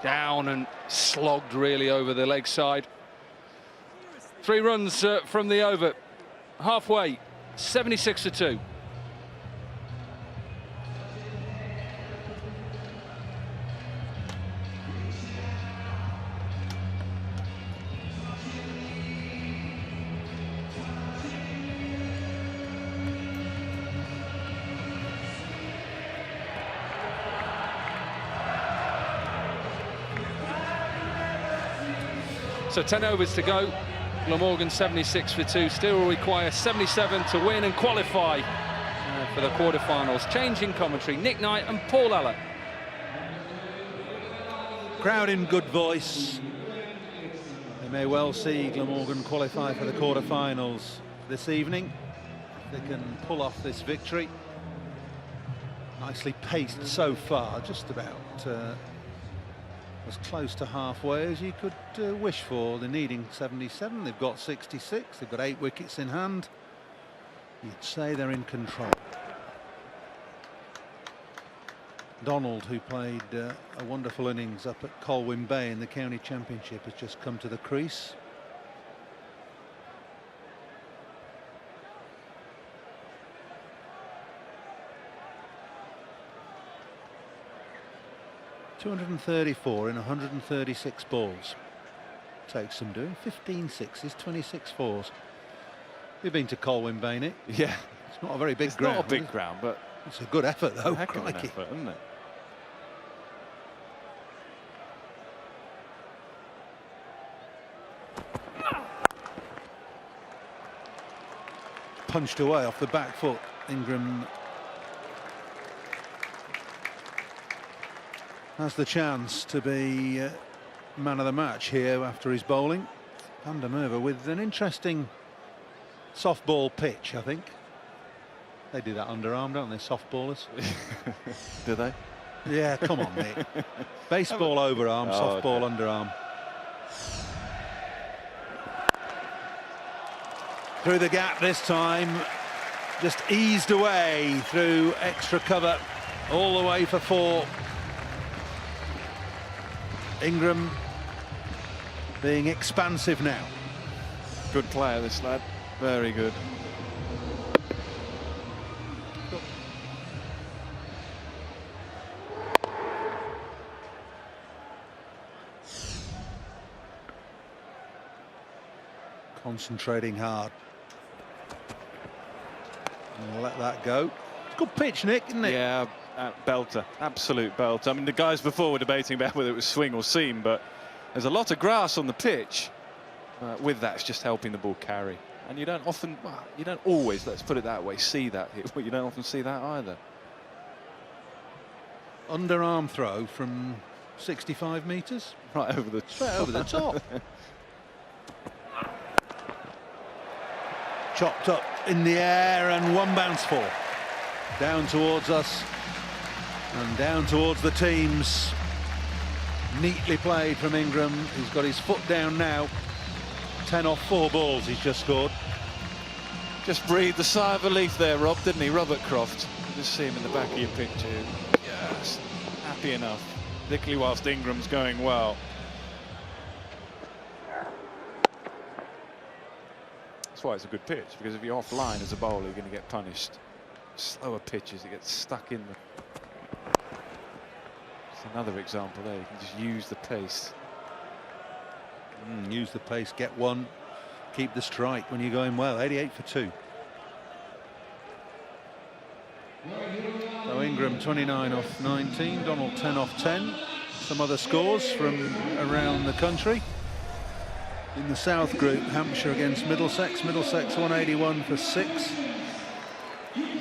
Speaker 1: Down and slogged really over the leg side. 3 runs from the over. Halfway, 76 for 2. So 10 overs to go. Glamorgan 76 for 2. Still will require 77 to win and qualify for the quarterfinals. Changing commentary, Nick Knight and Paul Allott.
Speaker 6: Crowd in good voice. They may well see Glamorgan qualify for the quarterfinals this evening. They can pull off this victory. Nicely paced so far, just about as close to halfway as you could wish for. They're needing 77, they've got 66, they've got 8 wickets in hand. You'd say they're in control. Donald, who played a wonderful innings up at Colwyn Bay in the County Championship, has just come to the crease. .234 in 136 balls. Takes some doing. 15 sixes, 26 fours. You've been to Colwyn Bay, Nick?
Speaker 3: Yeah.
Speaker 6: It's not a very big
Speaker 7: It's
Speaker 6: ground.
Speaker 7: not a big ground, but
Speaker 6: it's a good effort, though.
Speaker 7: heck of an
Speaker 6: Crikey.
Speaker 7: effort, isn't it?
Speaker 6: Punched away off the back foot. Ingram has the chance to be man of the match here after his bowling. Van der Merwe with an interesting softball pitch, I think. They do that underarm, don't they, softballers?
Speaker 7: Do they?
Speaker 6: Yeah, come on, Nick. Baseball overarm, softball underarm. Through the gap this time, just eased away through extra cover, all the way for 4. Ingram being expansive now.
Speaker 7: Good player, this lad. Very good.
Speaker 6: Concentrating hard. And let that go. Good pitch, Nick, isn't it?
Speaker 7: Yeah, belter, absolute belter. I mean, the guys before were debating about whether it was swing or seam, but there's a lot of grass on the pitch. With that, it's just helping the ball carry. And you don't often, well, you don't always, let's put it that way, see that. You don't often see that either.
Speaker 6: Underarm throw from 65 metres.
Speaker 7: Right over the
Speaker 6: Straight over the top. Chopped up in the air and one bounce ball. Down towards us and down towards the teams. Neatly played from Ingram. He's got his foot down now. 10 off 4 balls he's just scored.
Speaker 7: Just breathed a sigh of relief there, Rob, didn't he? Robert Croft. Just see him in the back of your picture. Yes, happy enough, particularly whilst Ingram's going well. That's why it's a good pitch, because if you're offline as a bowler, you're going to get punished. Slower pitches, it gets stuck in the... It's another example there. You can just use the pace.
Speaker 6: Use the pace, get one, keep the strike when you're going well. 88 for 2. So Ingram 29 off 19, Donald 10 off 10. Some other scores from around the country. In the South Group, Hampshire against Middlesex. Middlesex 181 for 6.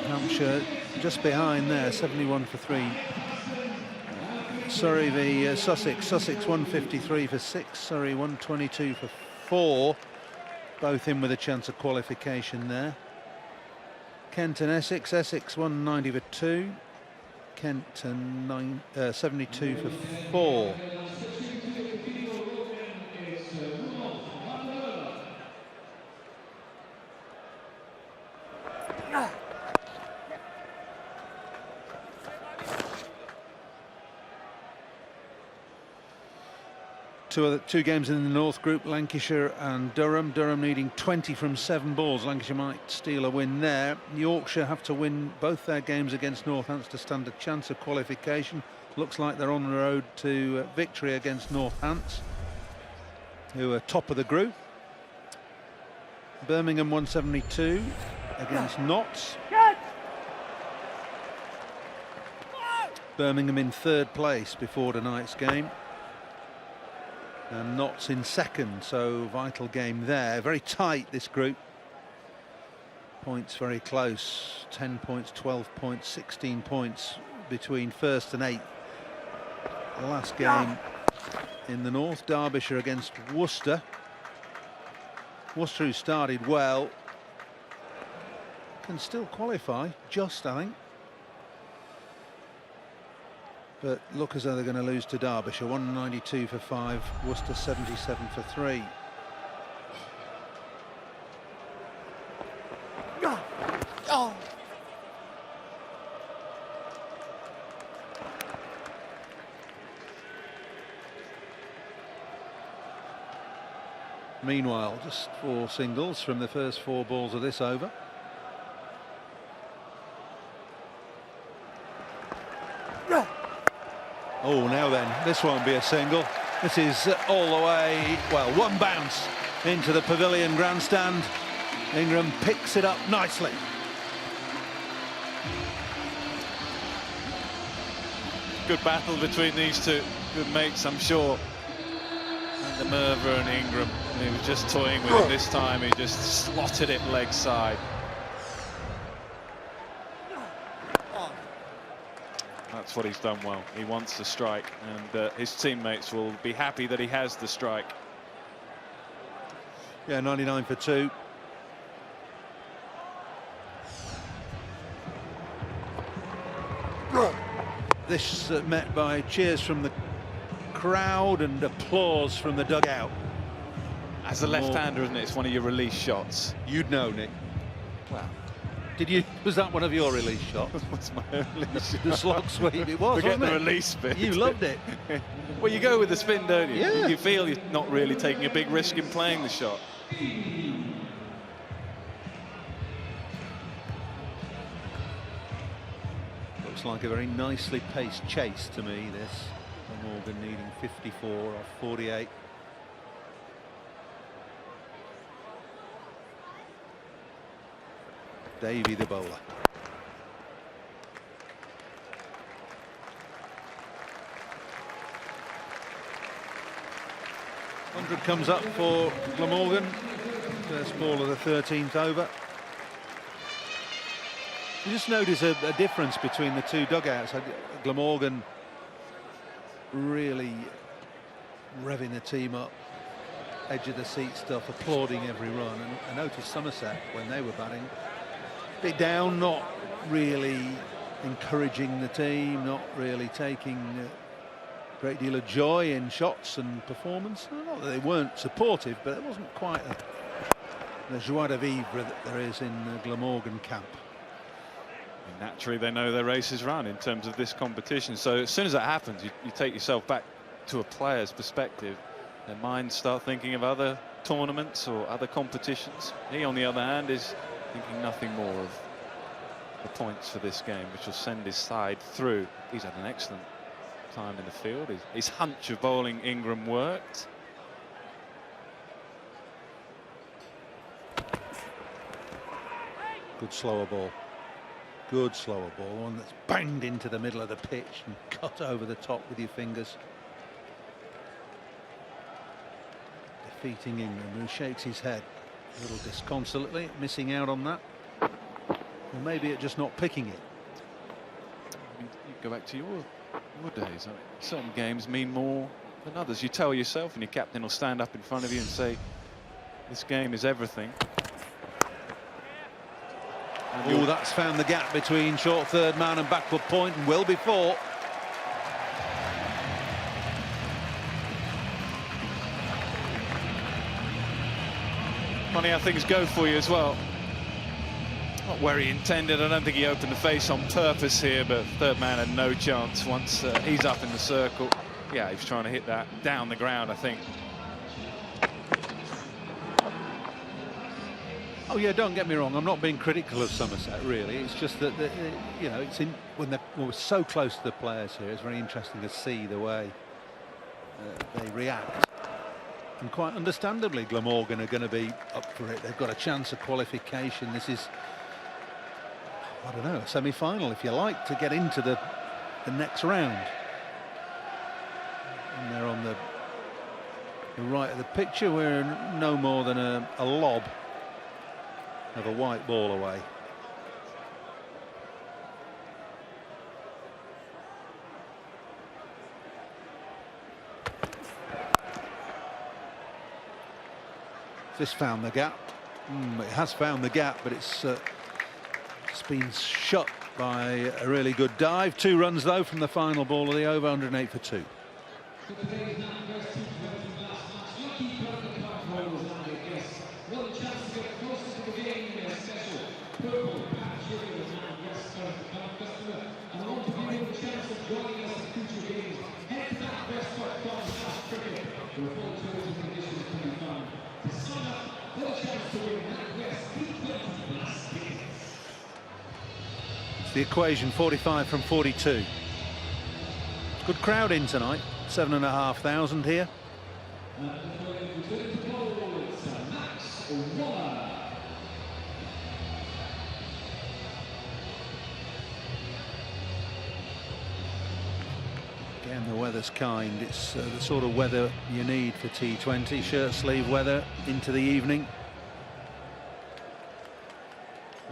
Speaker 6: Hampshire just behind there, 71 for 3. Surrey v Sussex. Sussex 153 for 6. Surrey 122 for 4. Both in with a chance of qualification there. Kent and Essex. Essex 190 for 2. Kent and 72 for 4. Two games in the North Group, Lancashire and Durham. Durham needing 20 from 7 balls. Lancashire might steal a win there. Yorkshire have to win both their games against Northants to stand a chance of qualification. Looks like they're on the road to victory against Northants, who are top of the group. Birmingham 172 against Notts. Birmingham in 3rd place before tonight's game. And Notts in 2nd, so vital game there. Very tight, this group. Points very close. 10 points, 12 points, 16 points between 1st and 8th. The last game in the North, Derbyshire against Worcester. Worcester, who started well, can still qualify, just, I think. But look as though they're going to lose to Derbyshire. 192 for 5, Worcester 77 for 3.
Speaker 5: Oh.
Speaker 6: Meanwhile, just 4 singles from the first 4 balls of this over. Oh, now then, this won't be a single. This is all the way, well, one bounce into the Pavilion grandstand. Ingram picks it up nicely.
Speaker 7: Good battle between these two. Good mates, I'm sure. And the Merwe and Ingram. He was just toying with it this time. He just slotted it leg side. That's what he's done well. He wants the strike, and his teammates will be happy that he has the strike.
Speaker 6: Yeah, 99 for 2. This met by cheers from the crowd and applause from the dugout.
Speaker 7: As a left-hander, isn't it? It's one of your release shots.
Speaker 6: You'd know, Nick.
Speaker 7: Well,
Speaker 6: Was that one of your release shots?
Speaker 7: what's my release
Speaker 6: The slog sweep, it was,
Speaker 7: Forget
Speaker 6: wasn't
Speaker 7: the
Speaker 6: it?
Speaker 7: release bit.
Speaker 6: You loved it.
Speaker 7: Well, you go with the spin, don't you?
Speaker 6: Yeah.
Speaker 7: You feel you're not really taking a big risk in playing the shot.
Speaker 6: Looks like a very nicely paced chase to me, this. Glamorgan needing 54 off 48. Davey the bowler. Hundred comes up for Glamorgan. First ball of the 13th over. You just notice a difference between the two dugouts. Glamorgan really revving the team up, edge of the seat stuff, applauding every run. And I noticed Somerset, when they were batting, a bit down, not really encouraging the team, not really taking a great deal of joy in shots and performance. Not that they weren't supportive, but it wasn't quite the joie de vivre that there is in the Glamorgan camp.
Speaker 7: And naturally, they know their race is run in terms of this competition. So as soon as that happens, you take yourself back to a player's perspective. Their minds start thinking of other tournaments or other competitions. He, on the other hand, is thinking nothing more of the points for this game, which will send his side through. He's had an excellent time in the field. His hunch of bowling Ingram worked.
Speaker 6: Good slower ball. Good slower ball, one that's banged into the middle of the pitch and cut over the top with your fingers. Defeating Ingram, who shakes his head a little disconsolately, missing out on that. Or maybe it's just not picking it.
Speaker 7: I mean, you go back to your days. I mean, certain games mean more than others. You tell yourself, and your captain will stand up in front of you and say, this game is everything.
Speaker 6: Oh, that's found the gap between short third man and backward point, and will be fought.
Speaker 7: Funny how things go for you as well. Not where he intended. I don't think he opened the face on purpose here, but third man had no chance once he's up in the circle. Yeah, he was trying to hit that down the ground, I think.
Speaker 6: Oh yeah, don't get me wrong, I'm not being critical of Somerset, really. It's just that, you know, it's when we're so close to the players here, it's very interesting to see the way they react. And quite understandably, Glamorgan are going to be up for it. They've got a chance of qualification. This is, I don't know, a semi-final, if you like, to get into the next round. And they're on the right of the picture. We're no more than a lob of a white ball away. This found the gap. It has found the gap, but it's been shut by a really good dive. 2 runs though from the final ball of the over, 108 for 2. It's the equation, 45 from 42. Good crowd in tonight, 7,500 here. Again, the weather's kind. It's the sort of weather you need for T20, shirt sleeve weather into the evening.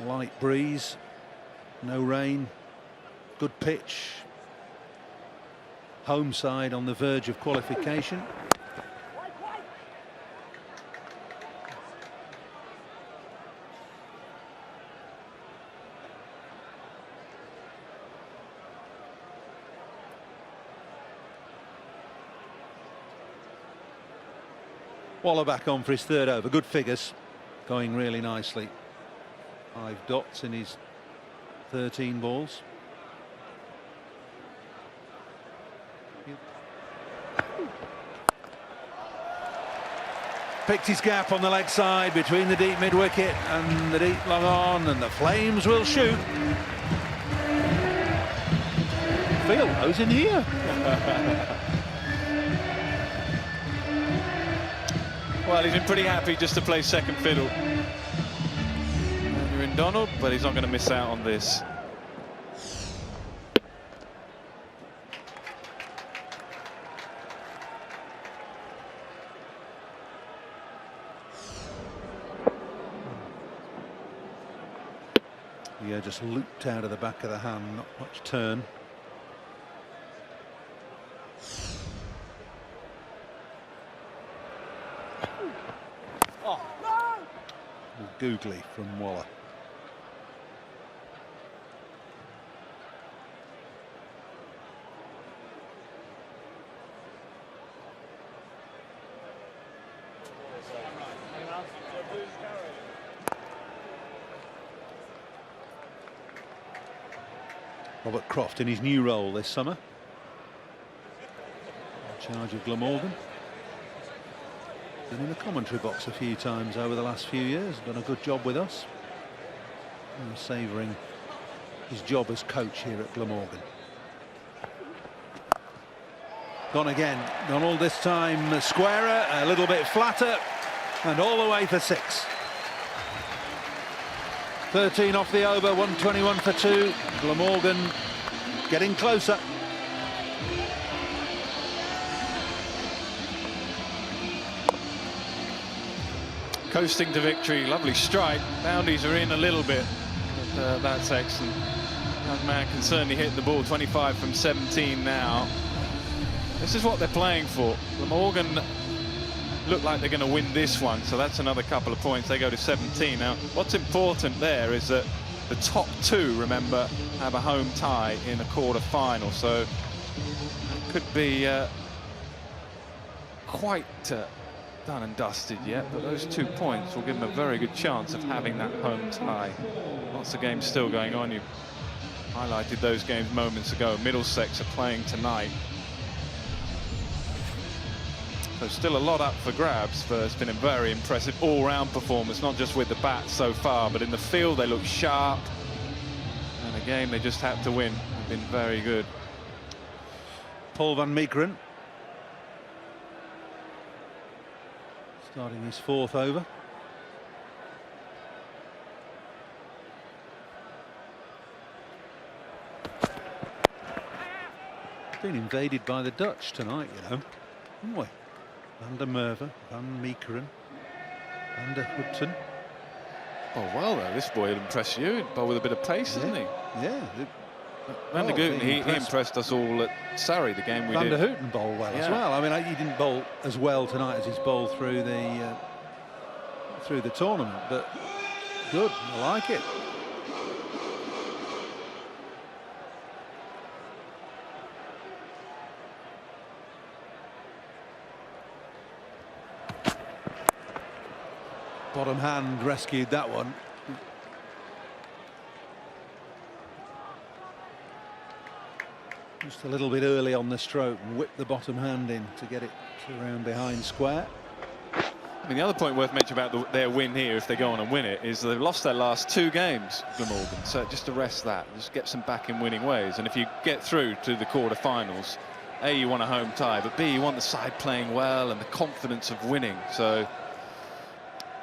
Speaker 6: Light breeze, no rain, good pitch, home side on the verge of qualification. Waller back on for his third over. Good figures, going really nicely. 5 dots in his 13 balls. Picked his gap on the leg side between the deep mid wicket and the deep long on, and the Flames will shoot. Feel those in here.
Speaker 7: Well, he's been pretty happy just to play second fiddle. You're in Donald, but he's not going to miss out on this.
Speaker 6: Yeah, just looped out of the back of the hand, not much turn. Googly from Waller. Robert Croft in his new role this summer, in charge of Glamorgan. Been in the commentary box a few times over the last few years, done a good job with us. Savouring his job as coach here at Glamorgan. Gone again, Donald this time squarer, a little bit flatter, and all the way for 6. 13 off the over, 121 for 2. Glamorgan getting closer.
Speaker 7: Coasting to victory, lovely strike. Boundaries are in a little bit, but that's excellent. Young man can certainly hit the ball. 25 from 17 now. This is what they're playing for. Glamorgan look like they're going to win this one, so that's another couple of points. They go to 17. Now, what's important there is that the top 2, remember, have a home tie in a quarter-final, so it could be quite done and dusted yet, but those 2 points will give them a very good chance of having that home tie. Lots of games still going on. You highlighted those games moments ago. Middlesex are playing tonight. So still a lot up for grabs. It's been a very impressive all-round performance, not just with the bat so far, but in the field they look sharp. And a game they just had to win. They've been very good.
Speaker 6: Paul van Meekeren starting his 4th over. Been invaded by the Dutch tonight, you know, haven't we? Van der Merwe, Van Meekeren, Van der Houten.
Speaker 7: Oh, well, though, this boy will impress you. Bowl with a bit of pace, isn't he?
Speaker 6: Yeah.
Speaker 7: Van der Houten, he impressed us all at Surrey, the game we did.
Speaker 6: Van der Houten bowled well as well. I mean, he didn't bowl as well tonight as he's bowled through the tournament, but good. I like it. Bottom hand rescued that one. Just a little bit early on the stroke and whipped the bottom hand in to get it around behind square.
Speaker 7: I mean, the other point worth mentioning about their win here, if they go on and win it, is they've lost their last 2 games, Glamorgan. So just to rest that, just get some back in winning ways. And if you get through to the quarter-finals, A, you want a home tie, but B, you want the side playing well and the confidence of winning. So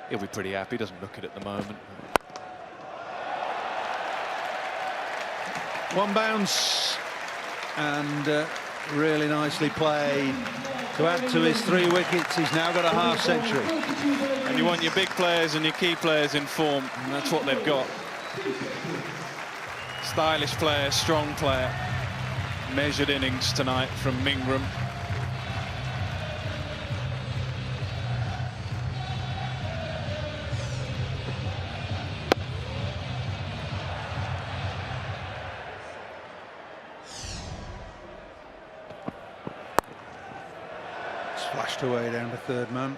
Speaker 7: he'll be pretty happy. Doesn't look it at the moment.
Speaker 6: One bounce and really nicely played to add to his 3 wickets. He's now got a half-century.
Speaker 7: And you want your big players and your key players in form, and that's what they've got. Stylish player, strong player. measured innings tonight from Ingram.
Speaker 6: Flashed away down to third man.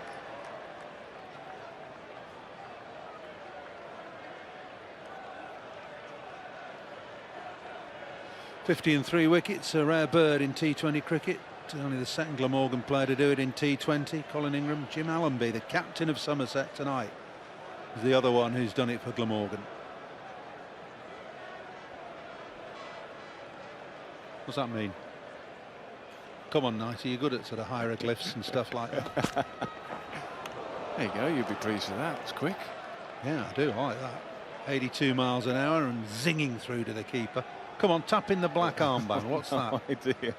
Speaker 6: .53 wickets, a rare bird in T20 cricket. Only the second Glamorgan player to do it in T20. Colin Ingram. Jim Allenby, the captain of Somerset tonight, is the other one who's done it for Glamorgan. What's that mean? Come on, Knighty, you're good at sort of hieroglyphs and stuff like that.
Speaker 7: There you go, you'll be pleased with that. It's quick.
Speaker 6: Yeah, I do. I like that. 82 miles an hour and zinging through to the keeper. Come on, tap in the black armband. What's that?
Speaker 7: No idea.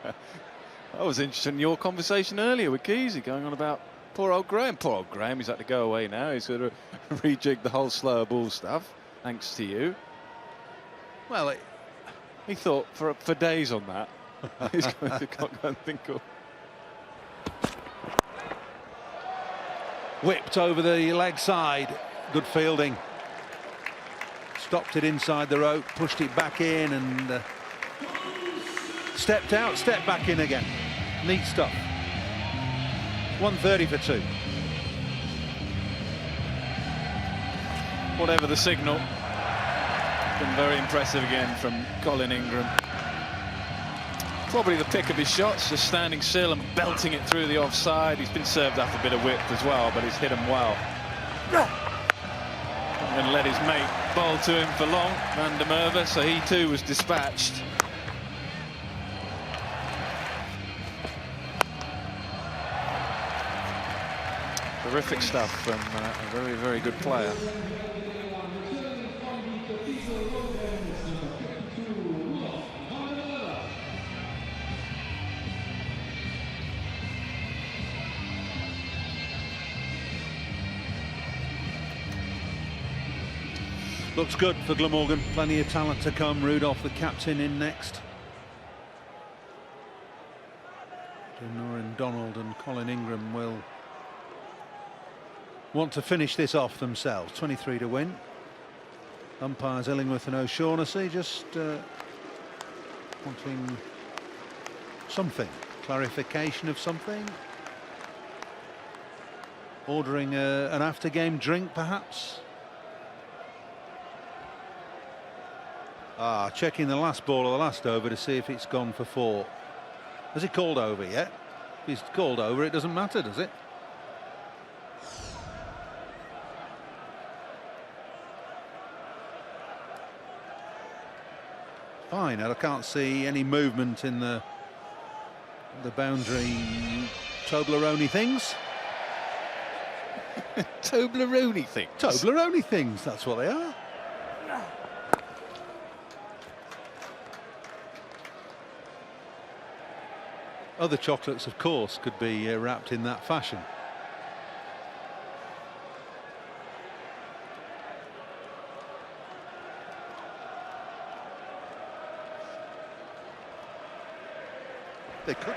Speaker 7: I was interested in your conversation earlier with Keezy going on about poor old Graham. Poor old Graham, he's had to go away now. He's sort of rejigged the whole slower ball stuff, thanks to you.
Speaker 6: Well,
Speaker 7: he thought for days on that. He's going to go and think of.
Speaker 6: Whipped over the leg side. Good fielding. Stopped it inside the rope, pushed it back in and stepped out, stepped back in again. Neat stuff. 130 for 2.
Speaker 7: Whatever the signal, been very impressive again from Colin Ingram. Probably the pick of his shots, just standing still and belting it through the offside. He's been served up a bit of width as well, but he's hit him well. And let his mate bowl to him for long, Van der Merwe, so he too was dispatched. Terrific stuff from a very, very good player.
Speaker 6: Looks good for Glamorgan. Plenty of talent to come. Rudolph, the captain, in next. Norrin Donald and Colin Ingram will want to finish this off themselves. 23 to win. Umpires Illingworth and O'Shaughnessy just wanting something. Clarification of something. Ordering an after-game drink, perhaps. Checking the last ball of the last over to see if it's gone for 4. Has he called over yet? If he's called over, it doesn't matter, does it? Fine, I can't see any movement in the boundary Toblerone things.
Speaker 7: Toblerone things?
Speaker 6: Toblerone things, that's what they are. Other chocolates, of course, could be wrapped in that fashion. They could.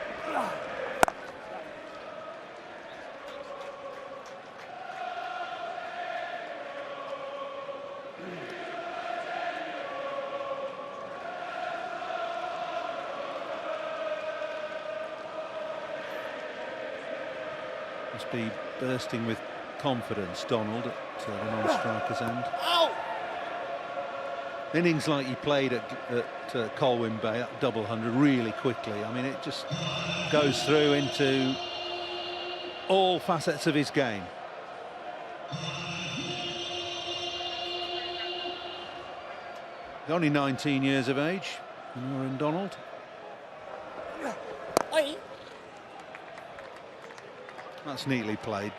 Speaker 6: Must be bursting with confidence, Donald, at the non-striker's end.
Speaker 5: Ow!
Speaker 6: Innings like he played at Colwyn Bay, that double 100 really quickly. I mean, it just goes through into all facets of his game. Only 19 years of age, Norrin Donald.
Speaker 5: Oi.
Speaker 6: That's neatly played.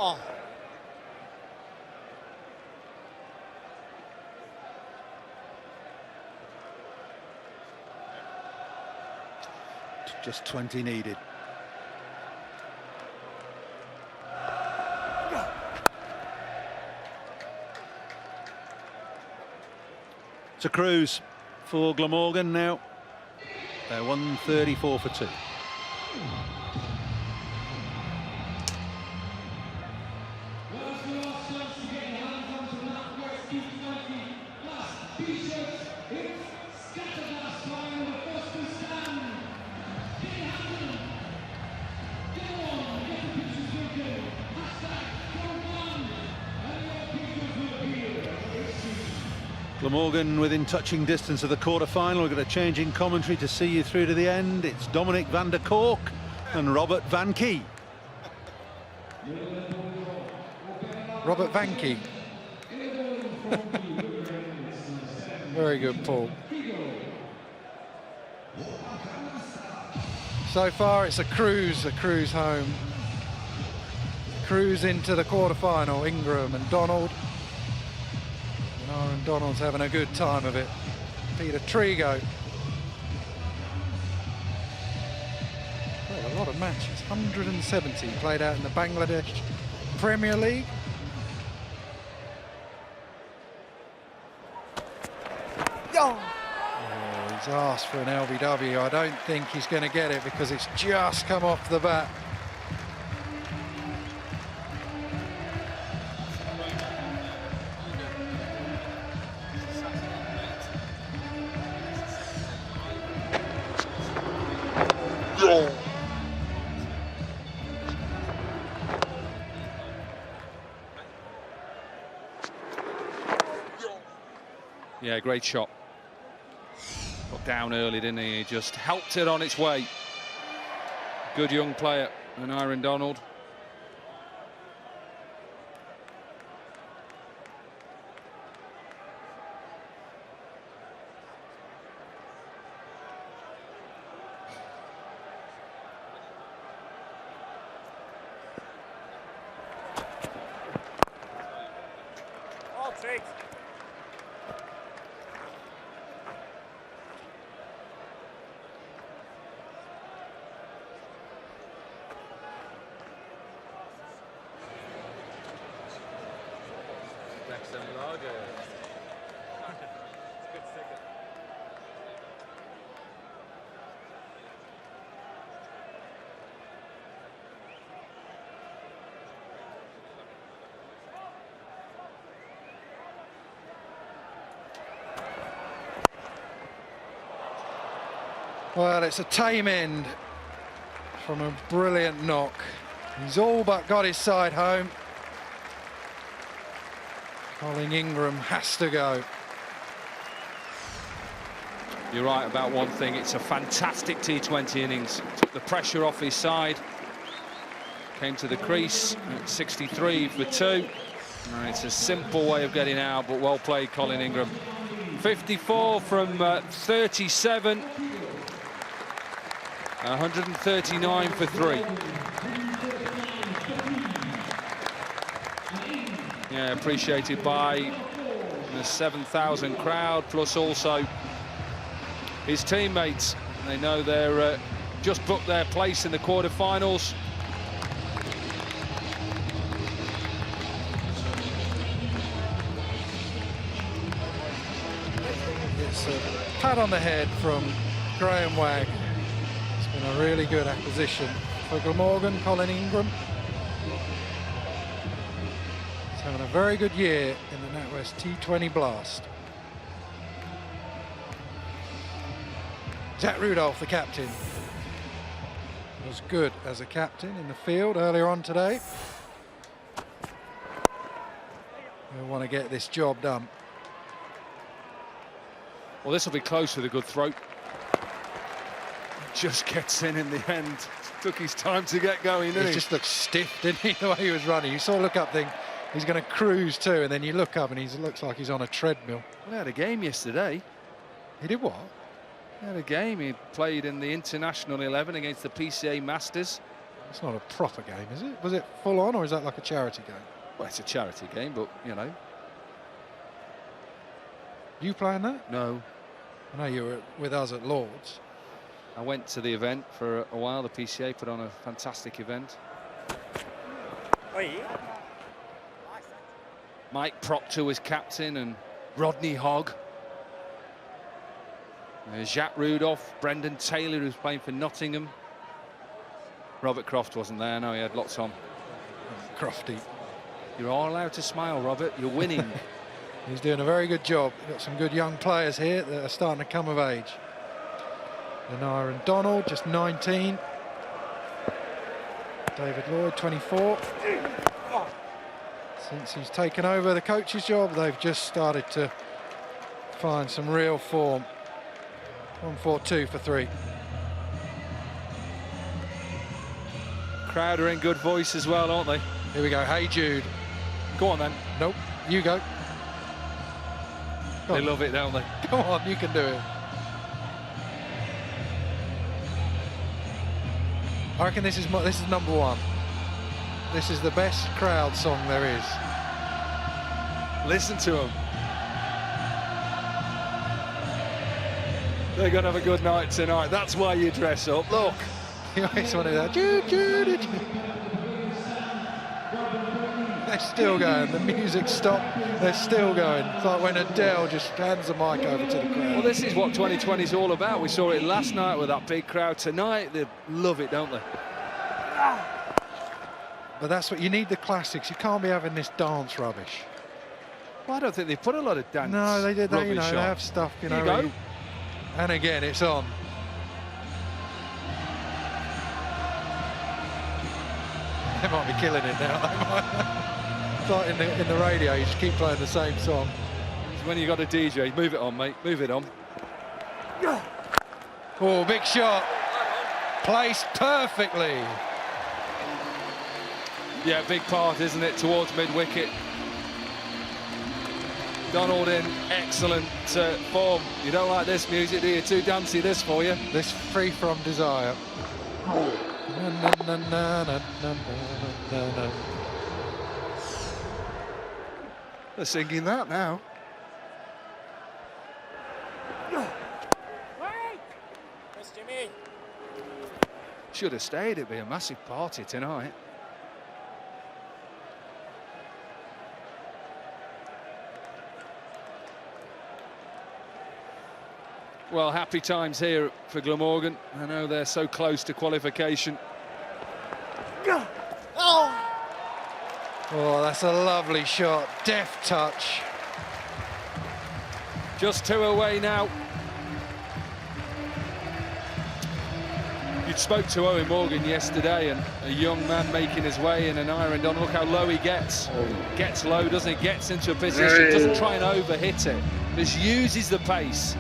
Speaker 5: Oh.
Speaker 6: just 20 needed. It's a cruise for Glamorgan now. They're 134 for 2. Glamorgan within touching distance of the quarter-final. We've got a change in commentary to see you through to the end. It's Dominic van der Kolk and Robert Van Key.
Speaker 2: Robert Van Key. Very good, Paul. So far, it's a cruise home. Cruise into the quarter-final. Ingram and Donald. And Donald's having a good time of it. Peter Trigo. Played a lot of matches. 170 played out in the Bangladesh Premier League.
Speaker 5: Oh.
Speaker 2: Oh, he's asked for an LBW. I don't think he's going to get it because it's just come off the bat.
Speaker 1: Yeah, great shot. Got down early, didn't he? He just helped it on its way. Good young player, and Aaron Donald.
Speaker 5: All takes.
Speaker 2: Well, it's a tame end from a brilliant knock. He's all but got his side home. Colin Ingram has to go.
Speaker 1: You're right about one thing. It's a fantastic T20 innings. Took the pressure off his side. Came to the crease at 63 for 2. It's a simple way of getting out, but well played, Colin Ingram. 54 from 37. 139 for 3. Yeah, appreciated by the 7,000 crowd, plus also his teammates. They know they're just booked their place in the quarterfinals.
Speaker 2: It's a pat on the head from Graham Wagg. It's been a really good acquisition for Glamorgan. Colin Ingram. He's having a very good year in the NatWest T20 Blast. Jack Rudolph, the captain, was good as a captain in the field earlier on today. We'll want to get this job done.
Speaker 1: Well, this will be close with a good throw. Just gets in the end. Took his time to get going, didn't
Speaker 2: He
Speaker 1: he?
Speaker 2: just looked stiff, didn't he, the way he was running. You saw a look up thing, he's going to cruise too, and then you look up and he looks like he's on a treadmill.
Speaker 1: Well, he had a game yesterday.
Speaker 2: He did what?
Speaker 1: He had a game. He played in the International 11 against the PCA Masters.
Speaker 2: It's not a proper game, is it? Was it full on, or is that like a charity game?
Speaker 1: Well, it's a charity game, but, you know.
Speaker 2: You playing that?
Speaker 1: No.
Speaker 2: I know you were with us at Lord's.
Speaker 1: I went to the event for a while. The PCA put on a fantastic event. Mike Proctor was captain and Rodney Hogg. Jacques Rudolph, Brendan Taylor, who's playing for Nottingham. Robert Croft wasn't there, no, he had lots on.
Speaker 2: Crofty.
Speaker 1: You're all allowed to smile, Robert, you're winning.
Speaker 2: He's doing a very good job. Got some good young players here that are starting to come of age. And Aaron Donald, just 19. David Lloyd, 24. Since he's taken over the coach's job, they've just started to find some real form. 1-4-2 for 3.
Speaker 1: Crowd are in good voice as well, aren't they?
Speaker 2: Here we go. Hey Jude.
Speaker 1: Go on then.
Speaker 2: Nope. You go.
Speaker 1: They love it, don't they?
Speaker 2: Come on, you can do it. I reckon this is number 1. This is the best crowd song there is.
Speaker 1: Listen to them. They're going to have a good night tonight. That's why you dress up. Look.
Speaker 2: You always want to do that. Jude, Jude, Jude. They're still going. The music stopped. They're still going. It's like when Adele just hands the mic over to the crowd.
Speaker 1: Well, this is what 2020 is all about. We saw it last night with that big crowd. Tonight, they love it, don't they?
Speaker 2: But that's what you need, the classics. You can't be having this dance rubbish.
Speaker 1: Well, I don't think they put a lot of dance.
Speaker 2: No, they did. They, you know,
Speaker 1: rubbish
Speaker 2: they
Speaker 1: on.
Speaker 2: have stuff. You know.
Speaker 1: Here you go.
Speaker 2: And again, it's on. They might be killing it now. They might. It's like in the radio, you just keep playing the same song.
Speaker 1: When you got a DJ, move it on, mate. Move it on.
Speaker 2: Oh, big shot. Placed perfectly.
Speaker 1: Yeah, big part, isn't it, towards mid-wicket. Donald in excellent form. You don't like this music, do you? Too dancey this for you.
Speaker 2: This Free From Desire. Na, na, na, na, na, na, na, na.
Speaker 1: They're singing that now. Should have stayed. It'd be a massive party tonight. Well, happy times here for Glamorgan. I know they're so close to qualification.
Speaker 2: Oh, that's a lovely shot. Deft touch.
Speaker 1: Just 2 away now. You spoke to Owen Morgan yesterday, and a young man making his way in an iron on. Look how low he gets. Gets low, doesn't he? Gets into a position, doesn't try and overhit it. Just uses the pace.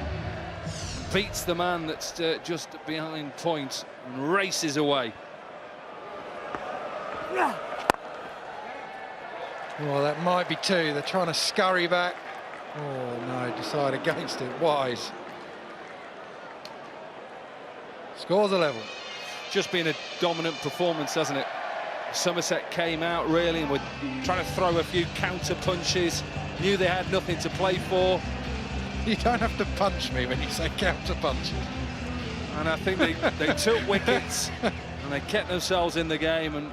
Speaker 1: Beats the man that's just behind point and races away.
Speaker 2: Well, that might be 2. They're trying to scurry back. Oh, no, decide against it. Wise. Scores a level.
Speaker 1: Just been a dominant performance, hasn't it? Somerset came out really and were trying to throw a few counter punches. Knew they had nothing to play for.
Speaker 2: You don't have to punch me when you say counter punches.
Speaker 1: And I think they took wickets and they kept themselves in the game, and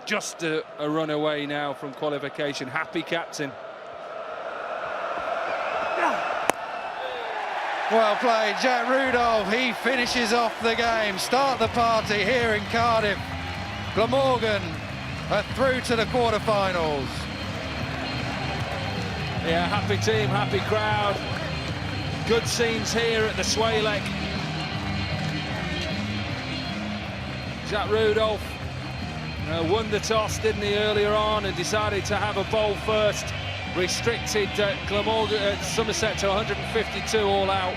Speaker 1: just a run away now from qualification. Happy captain.
Speaker 2: Well played, Jack Rudolph. He finishes off the game. Start the party here in Cardiff. Glamorgan are through to the quarterfinals.
Speaker 1: Yeah, happy team, happy crowd. Good scenes here at the Sway Leg. Jack Rudolph won the toss, didn't he, earlier on, and decided to have a bowl first. Restricted Glamorgan, Somerset to 152 all out.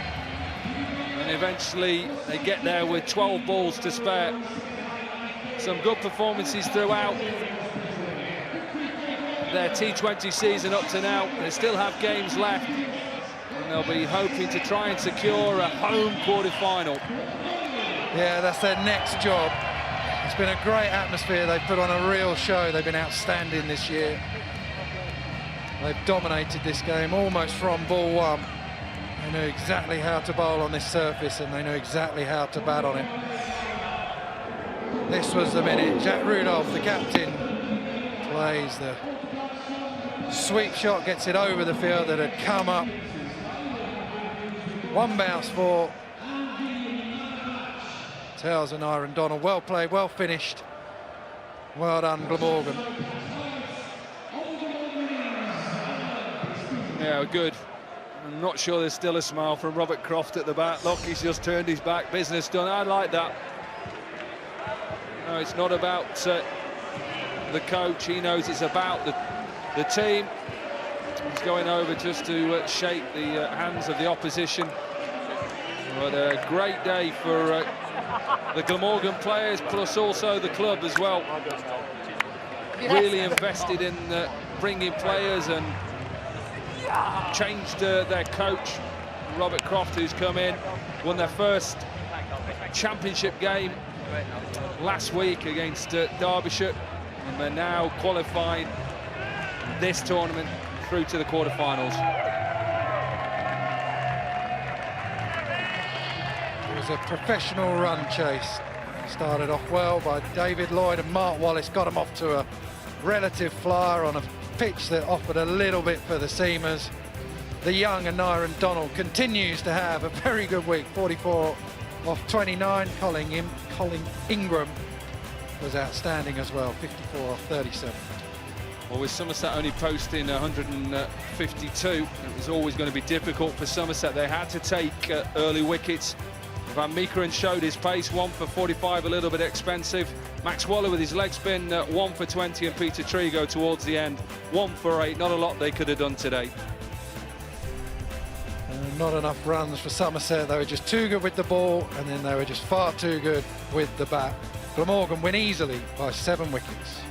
Speaker 1: And eventually they get there with 12 balls to spare. Some good performances throughout their T20 season up to now. They still have games left, and they'll be hoping to try and secure a home quarter-final.
Speaker 2: Yeah, that's their next job. It's been a great atmosphere. They've put on a real show. They've been outstanding this year. They've dominated this game almost from ball 1. They know exactly how to bowl on this surface, and they know exactly how to bat on it. This was the minute. Jack Rudolph, the captain, plays the sweep shot, gets it over the field that had come up. One bounce for Towers and Iron Donald. Well played, well finished. Well done, Glamorgan.
Speaker 1: Yeah, good. I'm not sure there's still a smile from Robert Croft at the bat. Look, he's just turned his back. Business done. I like that. No, it's not about the coach. He knows it's about the team. He's going over just to shake the hands of the opposition. But a great day for the Glamorgan players, plus also the club as well. Really invested in bringing players and changed their coach, Robert Croft, who's come in, won their first championship game last week against Derbyshire, and they're now qualifying this tournament through to the quarterfinals.
Speaker 2: It was a professional run chase. Started off well by David Lloyd, and Mark Wallace got him off to a relative flyer on a pitch that offered a little bit for the seamers. The young Iron Donald continues to have a very good week, 44 off 29. Colin Ingram was outstanding as well, 54 off 37.
Speaker 1: Well, with Somerset only posting 152, it was always going to be difficult for Somerset. They had to take early wickets. Van Meekeren showed his pace, 1 for 45, a little bit expensive. Max Waller with his leg spin, 1 for 20, and Peter Trigo towards the end, 1 for 8. Not a lot they could have done today.
Speaker 2: Not enough runs for Somerset. They were just too good with the ball, and then they were just far too good with the bat. Glamorgan win easily by 7 wickets.